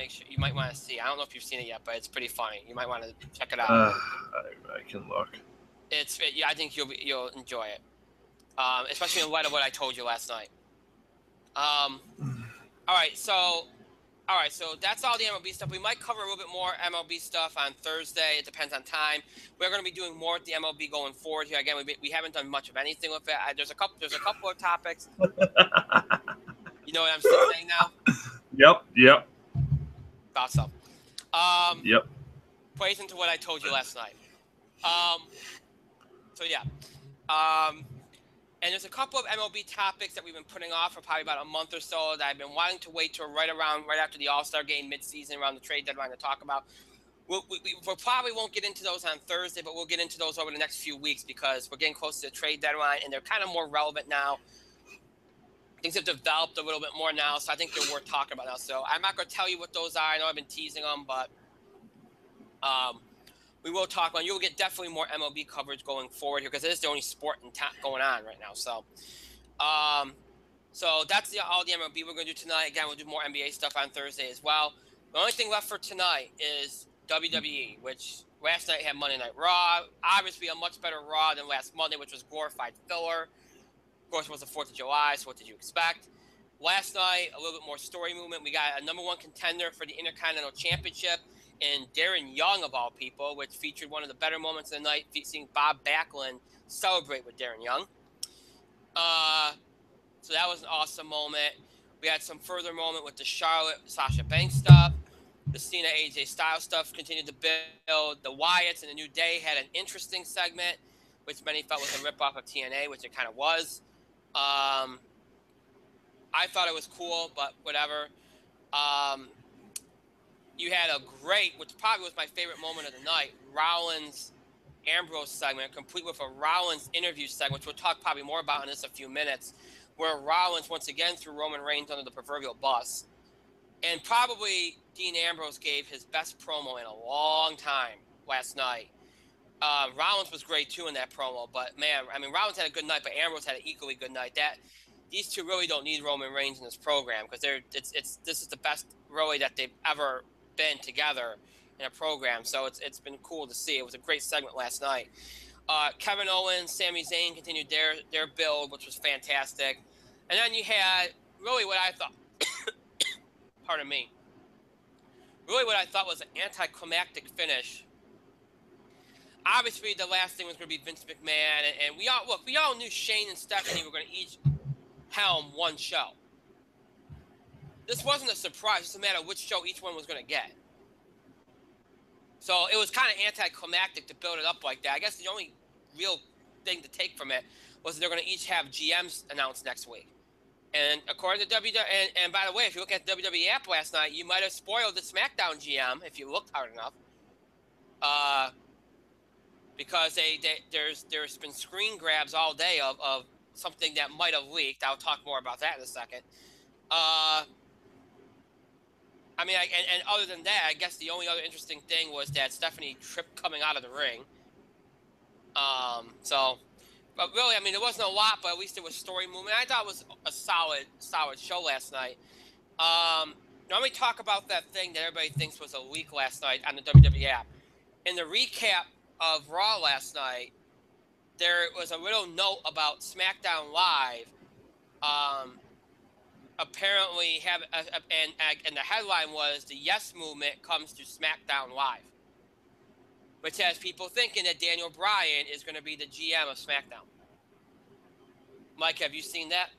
see. I don't know if you've seen it yet, but it's pretty funny. You might want to check it out. I can look. I think you'll enjoy it, especially in light of what I told you last night. All right, so that's all the MLB stuff. We might cover a little bit more MLB stuff on Thursday. It depends on time. We're going to be doing more with the MLB going forward here. Again, we haven't done much of anything with it. There's a couple of topics. You know what I'm saying now? Yep. Thought so. Yep. Plays into what I told you last night. So yeah. And there's a couple of MLB topics that we've been putting off for probably about a month or so that I've been wanting to wait till right after the All-Star Game mid-season, around the trade deadline to talk about. We probably won't get into those on Thursday, but we'll get into those over the next few weeks because we're getting close to the trade deadline, and they're kind of more relevant now. Things have developed a little bit more now, so I think they're worth talking about now. So I'm not going to tell you what those are. I know I've been teasing them, but we will talk on. You'll get definitely more MLB coverage going forward here because it is the only sport going on right now. So, so that's all the MLB we're going to do tonight. Again, we'll do more NBA stuff on Thursday as well. The only thing left for tonight is WWE, which last night had Monday Night Raw. Obviously, a much better Raw than last Monday, which was glorified filler. Of course, it was the 4th of July, so what did you expect? Last night, a little bit more story movement. We got a number 1 contender for the Intercontinental Championship in Darren Young, of all people, which featured one of the better moments of the night, seeing Bob Backlund celebrate with Darren Young. So that was an awesome moment. We had some further moment with the Charlotte Sasha Banks stuff. The Cena AJ Styles stuff continued to build. The Wyatts and the New Day had an interesting segment, which many felt was a ripoff of TNA, which it kind of was. I thought it was cool, but whatever. You had a great, which probably was my favorite moment of the night, Rollins-Ambrose segment, complete with a Rollins interview segment, which we'll talk probably more about in just a few minutes, where Rollins once again threw Roman Reigns under the proverbial bus. And probably Dean Ambrose gave his best promo in a long time last night. Rollins was great too in that promo, but man, I mean, Rollins had a good night, but Ambrose had an equally good night. These two really don't need Roman Reigns in this program because this is the best really that they've ever been together in a program. So it's been cool to see. It was a great segment last night. Kevin Owens, Sami Zayn continued their build, which was fantastic. And then you had really what I thought, pardon me, really what I thought was an anticlimactic finish. Obviously, the last thing was going to be Vince McMahon, and we all knew Shane and Stephanie were going to each helm one show. This wasn't a surprise. It's a matter of which show each one was going to get. So it was kind of anticlimactic to build it up like that. I guess the only real thing to take from it was that they're going to each have GMs announced next week. And according to WWE, and by the way, if you look at the WWE app last night, you might have spoiled the SmackDown GM if you looked hard enough. Because there's been screen grabs all day of something that might have leaked. I'll talk more about that in a second. I mean, and other than that, I guess the only other interesting thing was that Stephanie tripped coming out of the ring. But really, I mean, there wasn't a lot, but at least there was story movement. I thought it was a solid show last night. Let me talk about that thing that everybody thinks was a leak last night on the WWE app. In the recap of Raw last night, there was a little note about SmackDown Live. Apparently, and the headline was the Yes Movement comes to SmackDown Live, which has people thinking that Daniel Bryan is going to be the GM of SmackDown. Mike, have you seen that?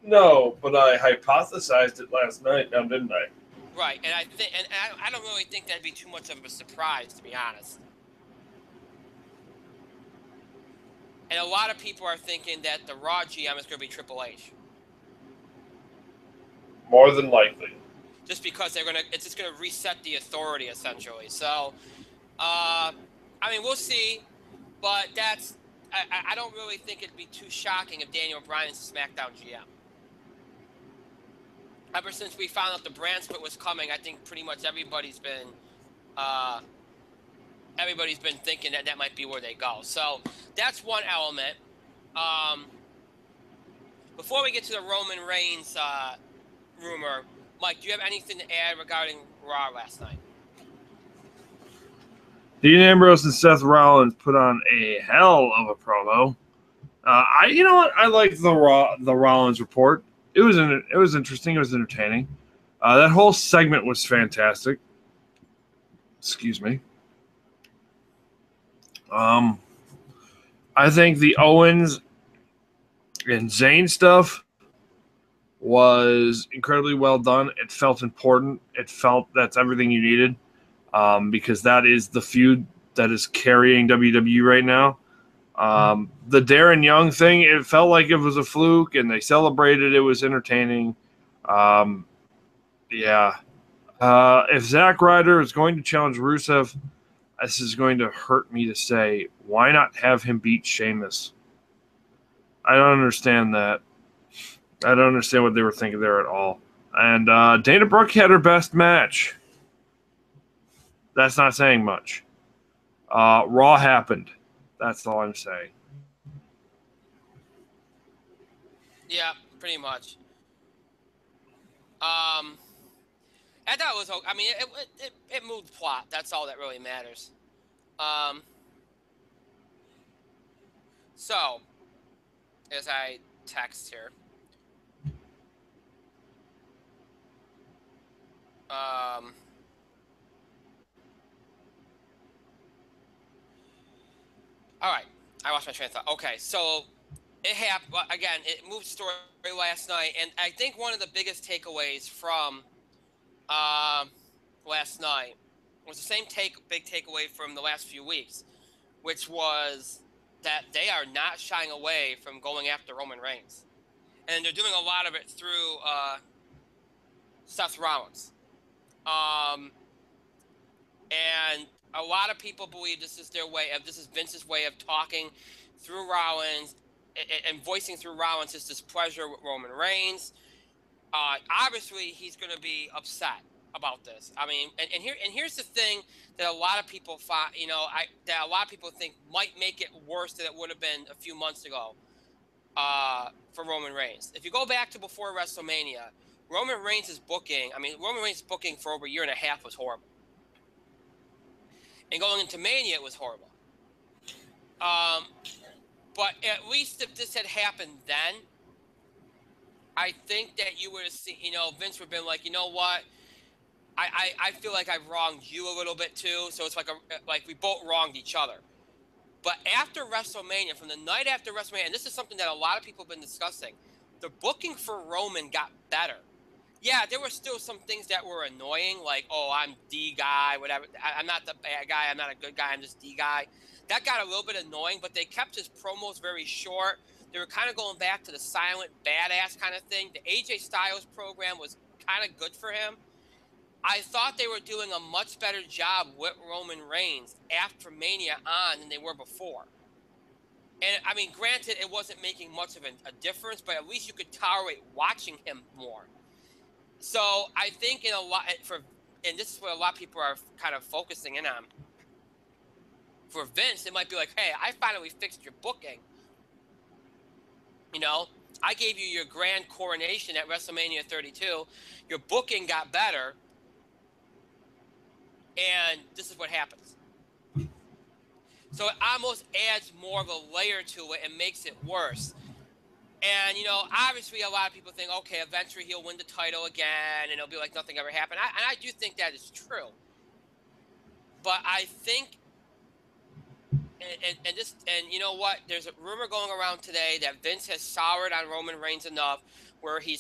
No, but I hypothesized it last night, now didn't I? Right, and I don't really think that'd be too much of a surprise, to be honest. And a lot of people are thinking that the Raw GM is going to be Triple H. More than likely. Just because it's just going to reset the authority, essentially. So, I mean, we'll see. But I don't really think it'd be too shocking if Daniel Bryan's SmackDown GM. Ever since we found out the brand split was coming, I think pretty much everybody's been thinking that might be where they go. So that's one element. Before we get to the Roman Reigns rumor, Mike, do you have anything to add regarding Raw last night? Dean Ambrose and Seth Rollins put on a hell of a promo. You know what? I liked the Rollins report. It was interesting. It was entertaining. That whole segment was fantastic. Excuse me. I think the Owens and Zayn stuff was incredibly well done. It felt important. It felt that's everything you needed, because that is the feud that is carrying WWE right now. The Darren Young thing, it felt like it was a fluke, and they celebrated. It was entertaining. If Zack Ryder is going to challenge Rusev, this is going to hurt me to say, why not have him beat Sheamus? I don't understand that. I don't understand what they were thinking there at all. And Dana Brooke had her best match. That's not saying much. Raw happened. That's all I'm saying. Yeah, pretty much. I thought it was. I mean, it moved plot. That's all that really matters. So, as I text here, all right, I lost my train of thought. Okay, so it happened again. It moved story last night, and I think one of the biggest takeaways from last night was the same big takeaway from the last few weeks, which was that they are not shying away from going after Roman Reigns, and they're doing a lot of it through Seth Rollins. And a lot of people believe this is Vince's way of talking through Rollins and voicing through Rollins his displeasure with Roman Reigns. Obviously, he's going to be upset about this. I mean, and here's the thing that a lot of people find, that a lot of people think might make it worse than it would have been a few months ago for Roman Reigns. If you go back to before WrestleMania, Roman Reigns' booking for over a year and a half was horrible. And going into Mania, it was horrible. But at least if this had happened then, I think that you would have seen, Vince would have been like, you know what? I feel like I've wronged you a little bit too. So it's like we both wronged each other. But after WrestleMania, from the night after WrestleMania, and this is something that a lot of people have been discussing, the booking for Roman got better. Yeah, there were still some things that were annoying, like, oh, I'm D guy, whatever. I'm not the bad guy. I'm not a good guy. I'm just D guy. That got a little bit annoying, but they kept his promos very short. They were kind of going back to the silent badass kind of thing. The AJ Styles program was kind of good for him. I thought they were doing a much better job with Roman Reigns after Mania on than they were before. And, I mean, granted, it wasn't making much of a difference, but at least you could tolerate watching him more. So I think and this is what a lot of people are kind of focusing in on. For Vince, it might be like, hey, I finally fixed your booking. I gave you your grand coronation at WrestleMania 32. Your booking got better. And this is what happens. So it almost adds more of a layer to it and makes it worse. And, obviously a lot of people think, okay, eventually he'll win the title again and it'll be like nothing ever happened. And I do think that is true. But I think, and you know what? There's a rumor going around today that Vince has soured on Roman Reigns enough where he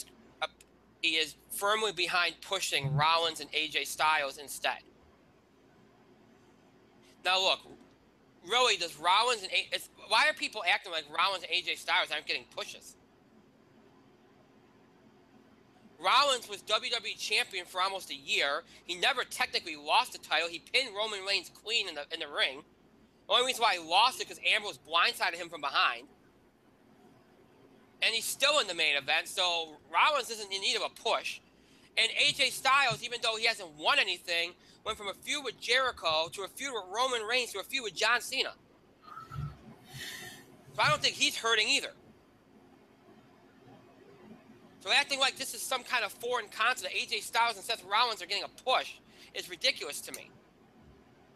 is firmly behind pushing Rollins and AJ Styles instead. Now, look, really, does Rollins and why are people acting like Rollins and AJ Styles aren't getting pushes? Rollins was WWE champion for almost a year. He never technically lost the title. He pinned Roman Reigns clean in the ring. The only reason why he lost it because Ambrose blindsided him from behind. And he's still in the main event, so Rollins isn't in need of a push. And AJ Styles, even though he hasn't won anything, went from a feud with Jericho to a feud with Roman Reigns to a feud with John Cena. So I don't think he's hurting either. So acting like this is some kind of foreign concept that AJ Styles and Seth Rollins are getting a push is ridiculous to me.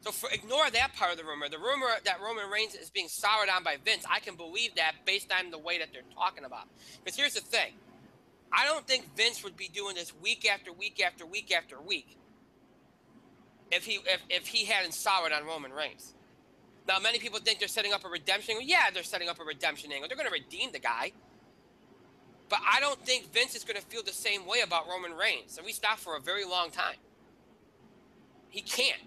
So ignore that part of the rumor. The rumor that Roman Reigns is being soured on by Vince, I can believe that based on the way that they're talking about. Because here's the thing. I don't think Vince would be doing this week after week after week after week if he hadn't soured on Roman Reigns. Now, many people think they're setting up a redemption angle. Yeah, they're setting up a redemption angle. They're going to redeem the guy. But I don't think Vince is going to feel the same way about Roman Reigns. And we stopped for a very long time. He can't.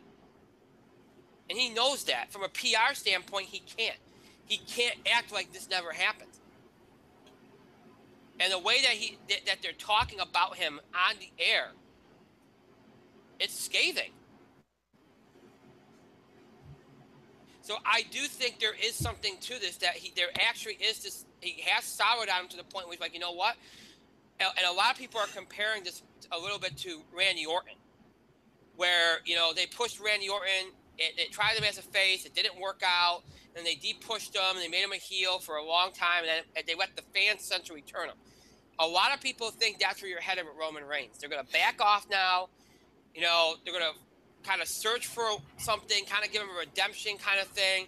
And he knows that. From a PR standpoint, he can't. He can't act like this never happened. And the way that they're talking about him on the air, it's scathing. So I do think there is something to this, that there actually is this. He has soured on him to the point where he's like, you know what? And a lot of people are comparing this a little bit to Randy Orton, where they pushed Randy Orton. They tried him as a face. It didn't work out. And they de-pushed him. And they made him a heel for a long time. And then they let the fans essentially turn him. A lot of people think that's where you're headed with Roman Reigns. They're going to back off now. They're going to kind of search for something, kind of give him a redemption kind of thing,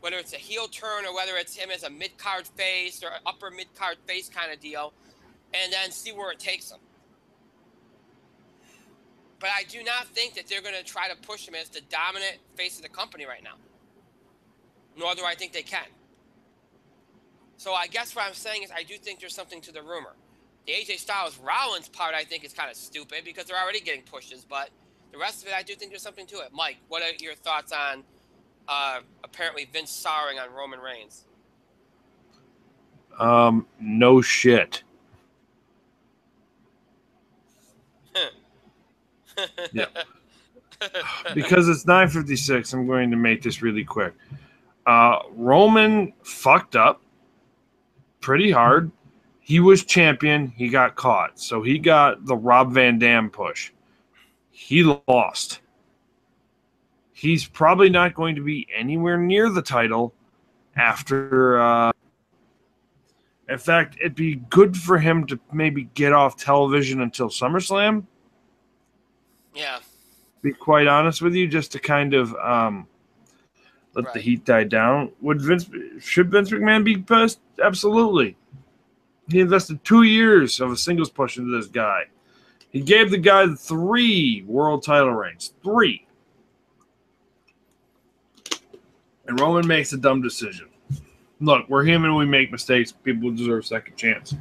whether it's a heel turn or whether it's him as a mid-card face or upper mid-card face kind of deal, and then see where it takes him. But I do not think that they're going to try to push him as the dominant face of the company right now. Nor do I think they can. So I guess what I'm saying is I do think there's something to the rumor. The AJ Styles Rollins part I think is kind of stupid because they're already getting pushes, but the rest of it I do think there's something to it. Mike, what are your thoughts on apparently Vince souring on Roman Reigns? No shit. Yeah. Because it's 9:56, I'm going to make this really quick. Roman fucked up pretty hard. He was champion. He got caught. So he got the Rob Van Dam push. He lost. He's probably not going to be anywhere near the title after. In fact, it'd be good for him to maybe get off television until SummerSlam. Yeah. Be quite honest with you, just to kind of let the heat die down. Should Vince McMahon be pissed? Absolutely. He invested 2 years of a singles push into this guy. He gave the guy 3 world title reigns. 3. And Roman makes a dumb decision. Look, we're human. We make mistakes. People deserve a second chance.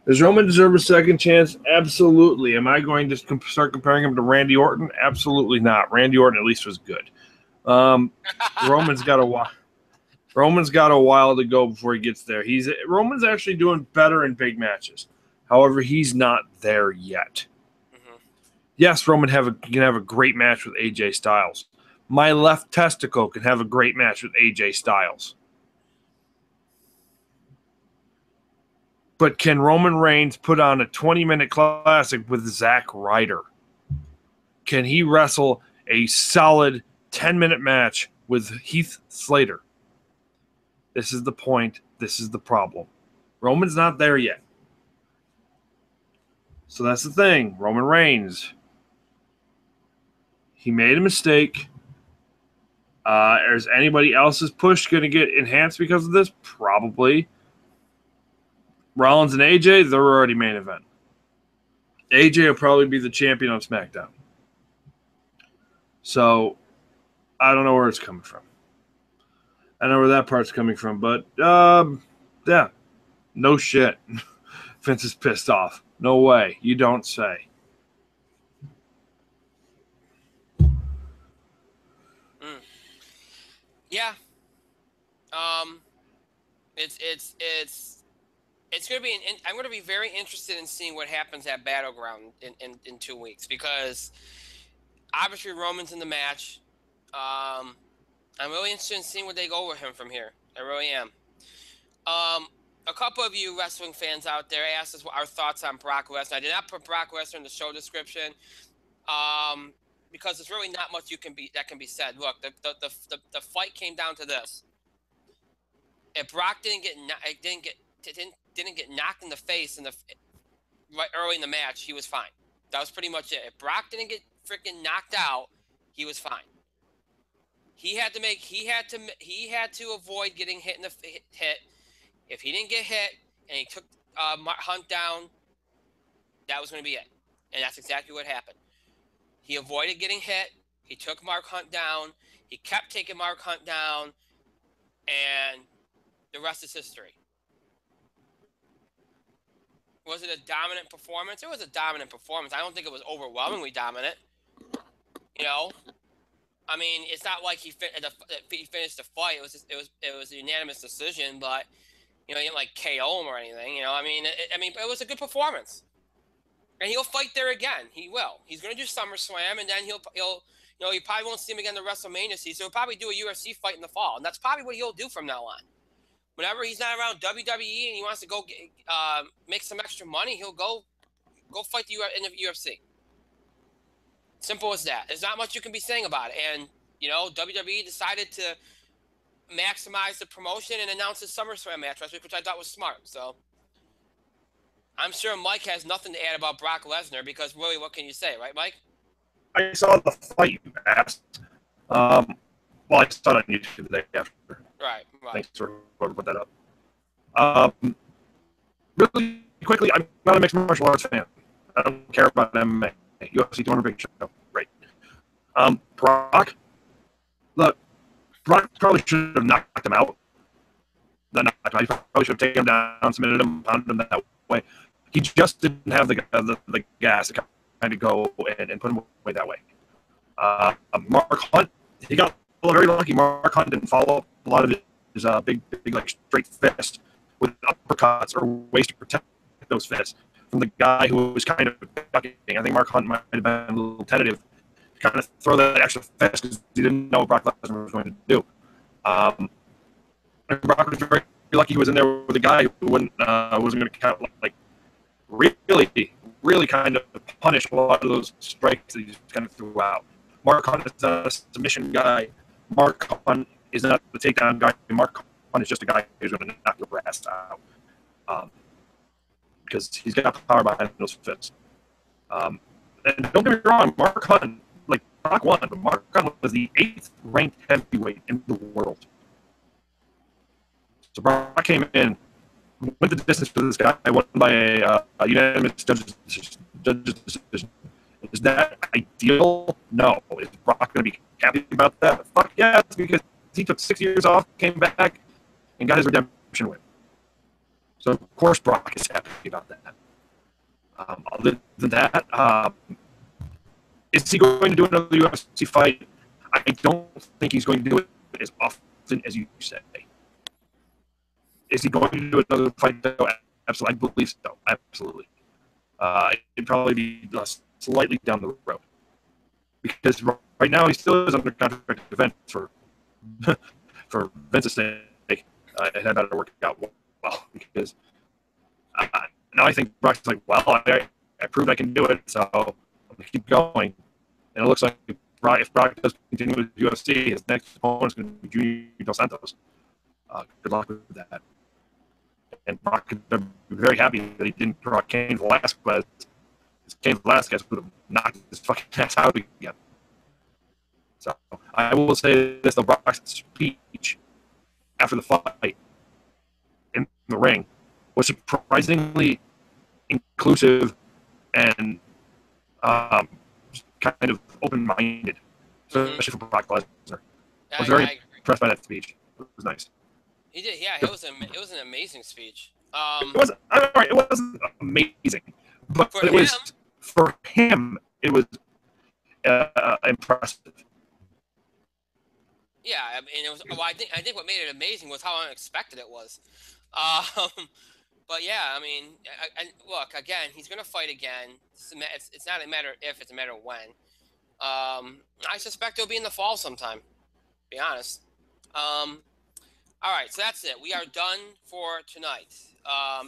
Does Roman deserve a second chance? Absolutely. Am I going to start comparing him to Randy Orton? Absolutely not. Randy Orton at least was good. Roman's got a while. Roman's got a while to go before he gets there. Roman's actually doing better in big matches. However, he's not there yet. Mm-hmm. Yes, Roman can have a great match with AJ Styles. My left testicle can have a great match with AJ Styles. But can Roman Reigns put on a 20-minute classic with Zack Ryder? Can he wrestle a solid 10-minute match with Heath Slater? This is the point. This is the problem. Roman's not there yet. So that's the thing. Roman Reigns. He made a mistake. Is anybody else's push going to get enhanced because of this? Probably. Rollins and AJ, they're already main event. AJ will probably be the champion on SmackDown. So, I don't know where it's coming from. I know where that part's coming from, but, yeah. No shit. Vince is pissed off. No way. You don't say. Yeah. It's going to be. I'm going to be very interested in seeing what happens at Battleground in 2 weeks, because obviously Roman's in the match. I'm really interested in seeing where they go with him from here. I really am. A couple of you wrestling fans out there asked us what our thoughts on Brock Lesnar. I did not put Brock Lesnar in the show description, because there's really not much that can be said. Look, the fight came down to this: if Brock didn't get knocked in the face right early in the match, he was fine. That was pretty much it. If Brock didn't get freaking knocked out, he was fine. He had to avoid getting hit in the hit. If he didn't get hit and he took Hunt down, that was going to be it. And that's exactly what happened. He avoided getting hit. He took Mark Hunt down. He kept taking Mark Hunt down. And the rest is history. Was it a dominant performance? It was a dominant performance. I don't think it was overwhelmingly dominant. You know? I mean, it's not like he finished the fight. It was a unanimous decision, but you know, he didn't like KO him or anything. You know, I mean, it was a good performance, and he'll fight there again. He will. He's going to do SummerSlam, and then he'll you know, you probably won't see him again the WrestleMania season. So he'll probably do a UFC fight in the fall, and that's probably what he'll do from now on. Whenever he's not around WWE and he wants to go make some extra money, he'll go fight in the UFC. Simple as that. There's not much you can be saying about it. And, you know, WWE decided to maximize the promotion and announce a SummerSlam match last week, which I thought was smart. So I'm sure Mike has nothing to add about Brock Lesnar, because really, what can you say, right, Mike? I saw the fight you asked. Well, I saw it on YouTube the day after. Right. Thanks for whoever put that up. Really quickly, I'm not a mixed martial arts fan. I don't care about MMA. UFC doing a big show. Right. Brock. Look, Brock probably should have knocked him out. He probably should have taken him down, submitted him, pounded him that way. He just didn't have the gas to kind of go and put him away that way. Mark Hunt, he got very lucky. Mark Hunt didn't follow up a lot of his big like straight fist with uppercuts or ways to protect those fists from the guy who was kind of ducking. I think Mark Hunt might have been a little tentative to kind of throw that extra fist because he didn't know what Brock Lesnar was going to do. And Brock was very lucky he was in there with a guy who wasn't going to kind of like really kind of punish a lot of those strikes that he just kind of threw out. Mark Hunt is a submission guy. Mark Hunt is not the takedown guy. Mark Hunt is just a guy who's going to knock your brass out. Because he's got power behind those fists. And don't get me wrong, Mark Hunt, like Brock won, but Mark Hunt was the 8th ranked heavyweight in the world. So Brock came in, went the distance for this guy, won by a unanimous judge's decision. Is that ideal? No. Is Brock going to be happy about that? Fuck yes, because he took 6 years off, came back, and got his redemption win. So, of course, Brock is happy about that. Other than that, is he going to do another UFC fight? I don't think he's going to do it as often as you say. Is he going to do another fight, though? Absolutely. I believe so. Absolutely. It'd probably be slightly down the road. Because right now he still is under contract to Vince for Vince's sake. It had better work out well, because now I think Brock's like, well, I proved I can do it, so I'm going to keep going. And it looks like if Brock does continue with UFC, his next opponent is going to be Junior Dos Santos. Good luck with that. And Brock could be very happy that he didn't draw Cain Velasquez. Cain Velasquez would have knocked his fucking ass out again. So I will say this: the Brock's speech after the fight in the ring was surprisingly inclusive and kind of open-minded, especially for Brock Lesnar. I was very impressed by that speech. It was nice. He did, yeah. It was an amazing speech. It wasn't all right. It wasn't amazing, but For it him, was for him. It was impressive. Yeah, I mean, it was. Well, I think what made it amazing was how unexpected it was. But yeah, I mean, look again. He's gonna fight again. It's not a matter of if; it's a matter of when. I suspect it'll be in the fall sometime. To be honest. All right, so that's it. We are done for tonight.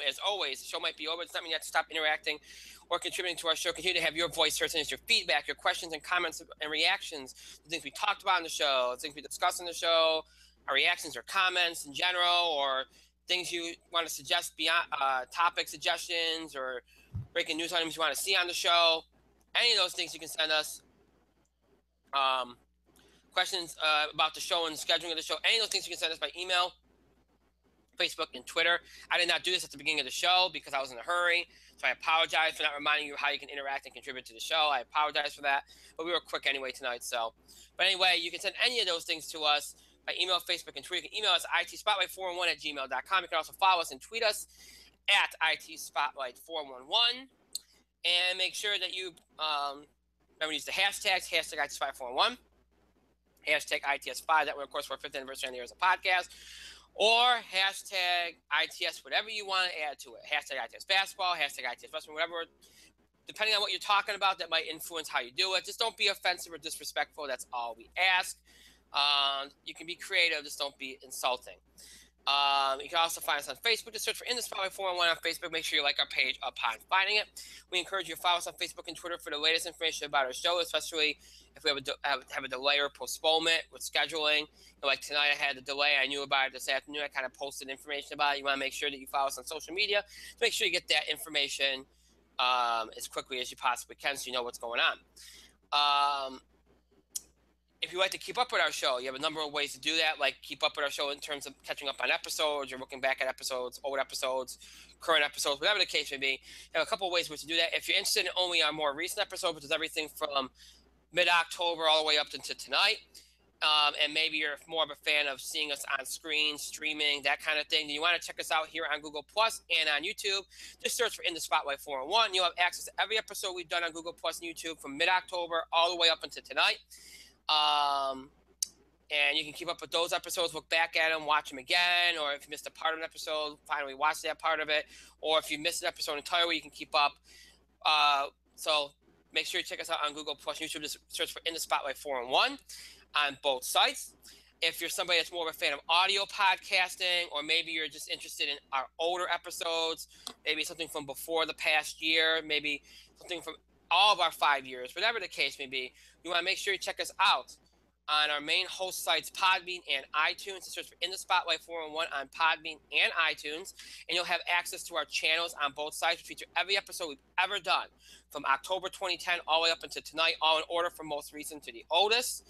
As always, the show might be over. It's not mean you have to stop interacting or contributing to our show. Continue to have your voice heard, send us your feedback, your questions and comments and reactions, the things we talked about on the show, the things we discussed on the show, our reactions or comments in general, or things you want to suggest beyond topic suggestions or breaking news items you want to see on the show. Any of those things you can send us. Questions about the show and the scheduling of the show. Any of those things you can send us by email, Facebook, and Twitter. I did not do this at the beginning of the show because I was in a hurry. So I apologize for not reminding you how you can interact and contribute to the show. I apologize for that. But we were quick anyway tonight. But anyway, you can send any of those things to us by email, Facebook, and Twitter. You can email us at itspotlight411@gmail.com. You can also follow us and tweet us at itspotlight411. And make sure that you remember to use the hashtags, hashtag itspotlight411. Hashtag ITS5. That way, of course, for our 5th anniversary on the air as a podcast. Or hashtag ITS, whatever you want to add to it. Hashtag ITS basketball, hashtag ITS wrestling, whatever. Depending on what you're talking about, that might influence how you do it. Just don't be offensive or disrespectful. That's all we ask. You can be creative. Just don't be insulting. You can also find us on Facebook. Just search for In the Spotlight 411 on Facebook. Make sure you like our page upon finding it. We encourage you to follow us on Facebook and Twitter for the latest information about our show, especially if we have a delay or postponement with scheduling. Like tonight, I had a delay. I knew about it this afternoon. I kind of posted information about it. You want to make sure that you follow us on social media to make sure you get that information as quickly as you possibly can so you know what's going on. If you like to keep up with our show, you have a number of ways to do that, like keep up with our show in terms of catching up on episodes or looking back at episodes, old episodes, current episodes, whatever the case may be. You have a couple of ways to do that. If you're interested in only our more recent episode, which is everything from mid-October all the way up into tonight, and maybe you're more of a fan of seeing us on screen, streaming, that kind of thing, then you want to check us out here on Google Plus and on YouTube. Just search for In the Spotlight 401. You'll have access to every episode we've done on Google Plus and YouTube from mid-October all the way up into tonight. And you can keep up with those episodes, look back at them, watch them again, or if you missed a part of an episode, finally watch that part of it, or if you missed an episode entirely, you can keep up. So make sure you check us out on Google Plus, YouTube. Just search for In the Spotlight 411 on both sites. If you're somebody that's more of a fan of audio podcasting, or maybe you're just interested in our older episodes, maybe something from before the past year, maybe something from all of our 5 years, whatever the case may be, you want to make sure you check us out on our main host sites, Podbean and iTunes. So search for In the Spotlight 411 on Podbean and iTunes, and you'll have access to our channels on both sites, which feature every episode we've ever done, from October 2010 all the way up until tonight, all in order from most recent to the oldest.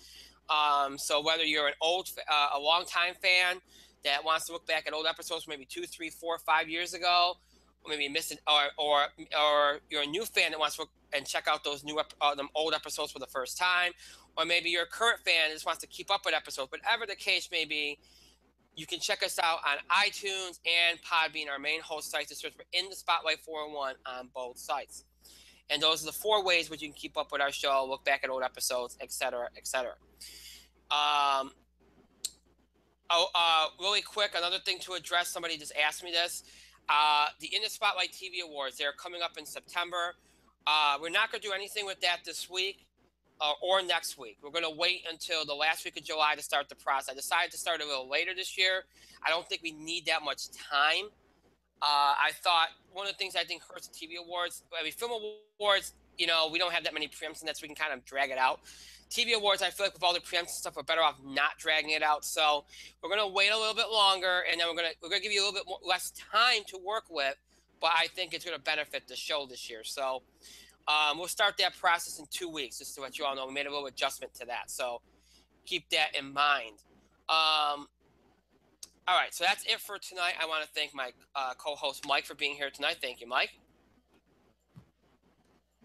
So whether you're a long-time fan that wants to look back at old episodes from maybe 2, 3, 4, 5 years ago, or maybe missing, or you're a new fan that wants to look and check out those them old episodes for the first time, or maybe you're a current fan that just wants to keep up with episodes. Whatever the case may be, you can check us out on iTunes and Podbean, our main host sites, to search for In the Spotlight 401 on both sites. And those are the 4 ways which you can keep up with our show, look back at old episodes, etc., etc. Really quick, another thing to address, somebody just asked me this. The In the Spotlight TV Awards, they're coming up in September. We're not going to do anything with that this week or next week. We're going to wait until the last week of July to start the process. I decided to start a little later this year. I don't think we need that much time. I thought one of the things I think hurts the TV awards, film awards, we don't have that many preempts in that, so we can kind of drag it out. TV awards, I feel like with all the preempts and stuff, we're better off not dragging it out. So we're going to wait a little bit longer, and then we're going to give you a little bit less time to work with, but I think it's going to benefit the show this year. So we'll start that process in 2 weeks, just to let you all know. We made a little adjustment to that. So keep that in mind. All right, so that's it for tonight. I want to thank my co-host Mike for being here tonight. Thank you, Mike.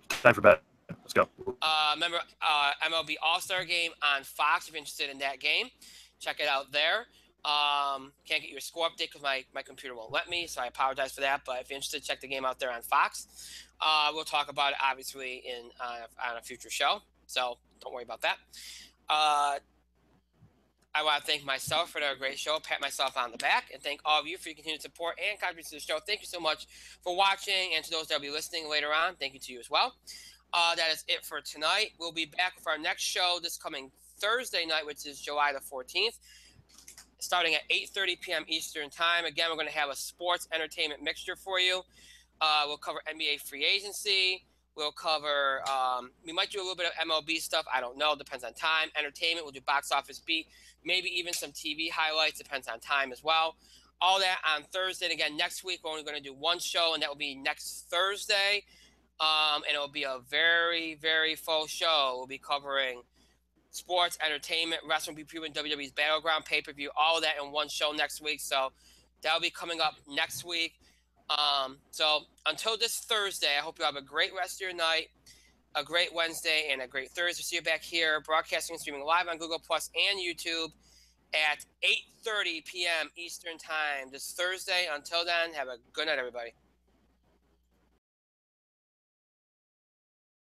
Time for bed. Let's go. Remember MLB All-Star Game on Fox if you're interested in that game. Check it out there. Can't get your score update because my computer won't let me, so I apologize for that. But if you're interested, check the game out there on Fox. We'll talk about it obviously on a future show, so don't worry about that. I want to thank myself for a great show, pat myself on the back, and thank all of you for your continued support and contribution to the show. Thank you so much for watching, and to those that will be listening later on, thank you to you as well. That is it for tonight. We'll be back with our next show this coming Thursday night, which is July the 14th, starting at 8:30 p.m. Eastern Time. Again, we're going to have a sports entertainment mixture for you. We'll cover NBA free agency. We'll cover, we might do a little bit of MLB stuff. I don't know. Depends on time. Entertainment. We'll do box office beat. Maybe even some TV highlights. Depends on time as well. All that on Thursday. And again, next week, we're only going to do one show, and that will be next Thursday. And it'll be a very, very full show. We'll be covering sports, entertainment, wrestling, be previewing WWE's Battleground, pay-per-view, all of that in one show next week. So that'll be coming up next week. So until this Thursday, I hope you have a great rest of your night, a great Wednesday, and a great Thursday. See you back here, broadcasting and streaming live on Google Plus and YouTube at 8:30 p.m. Eastern Time this Thursday. Until then, have a good night, everybody.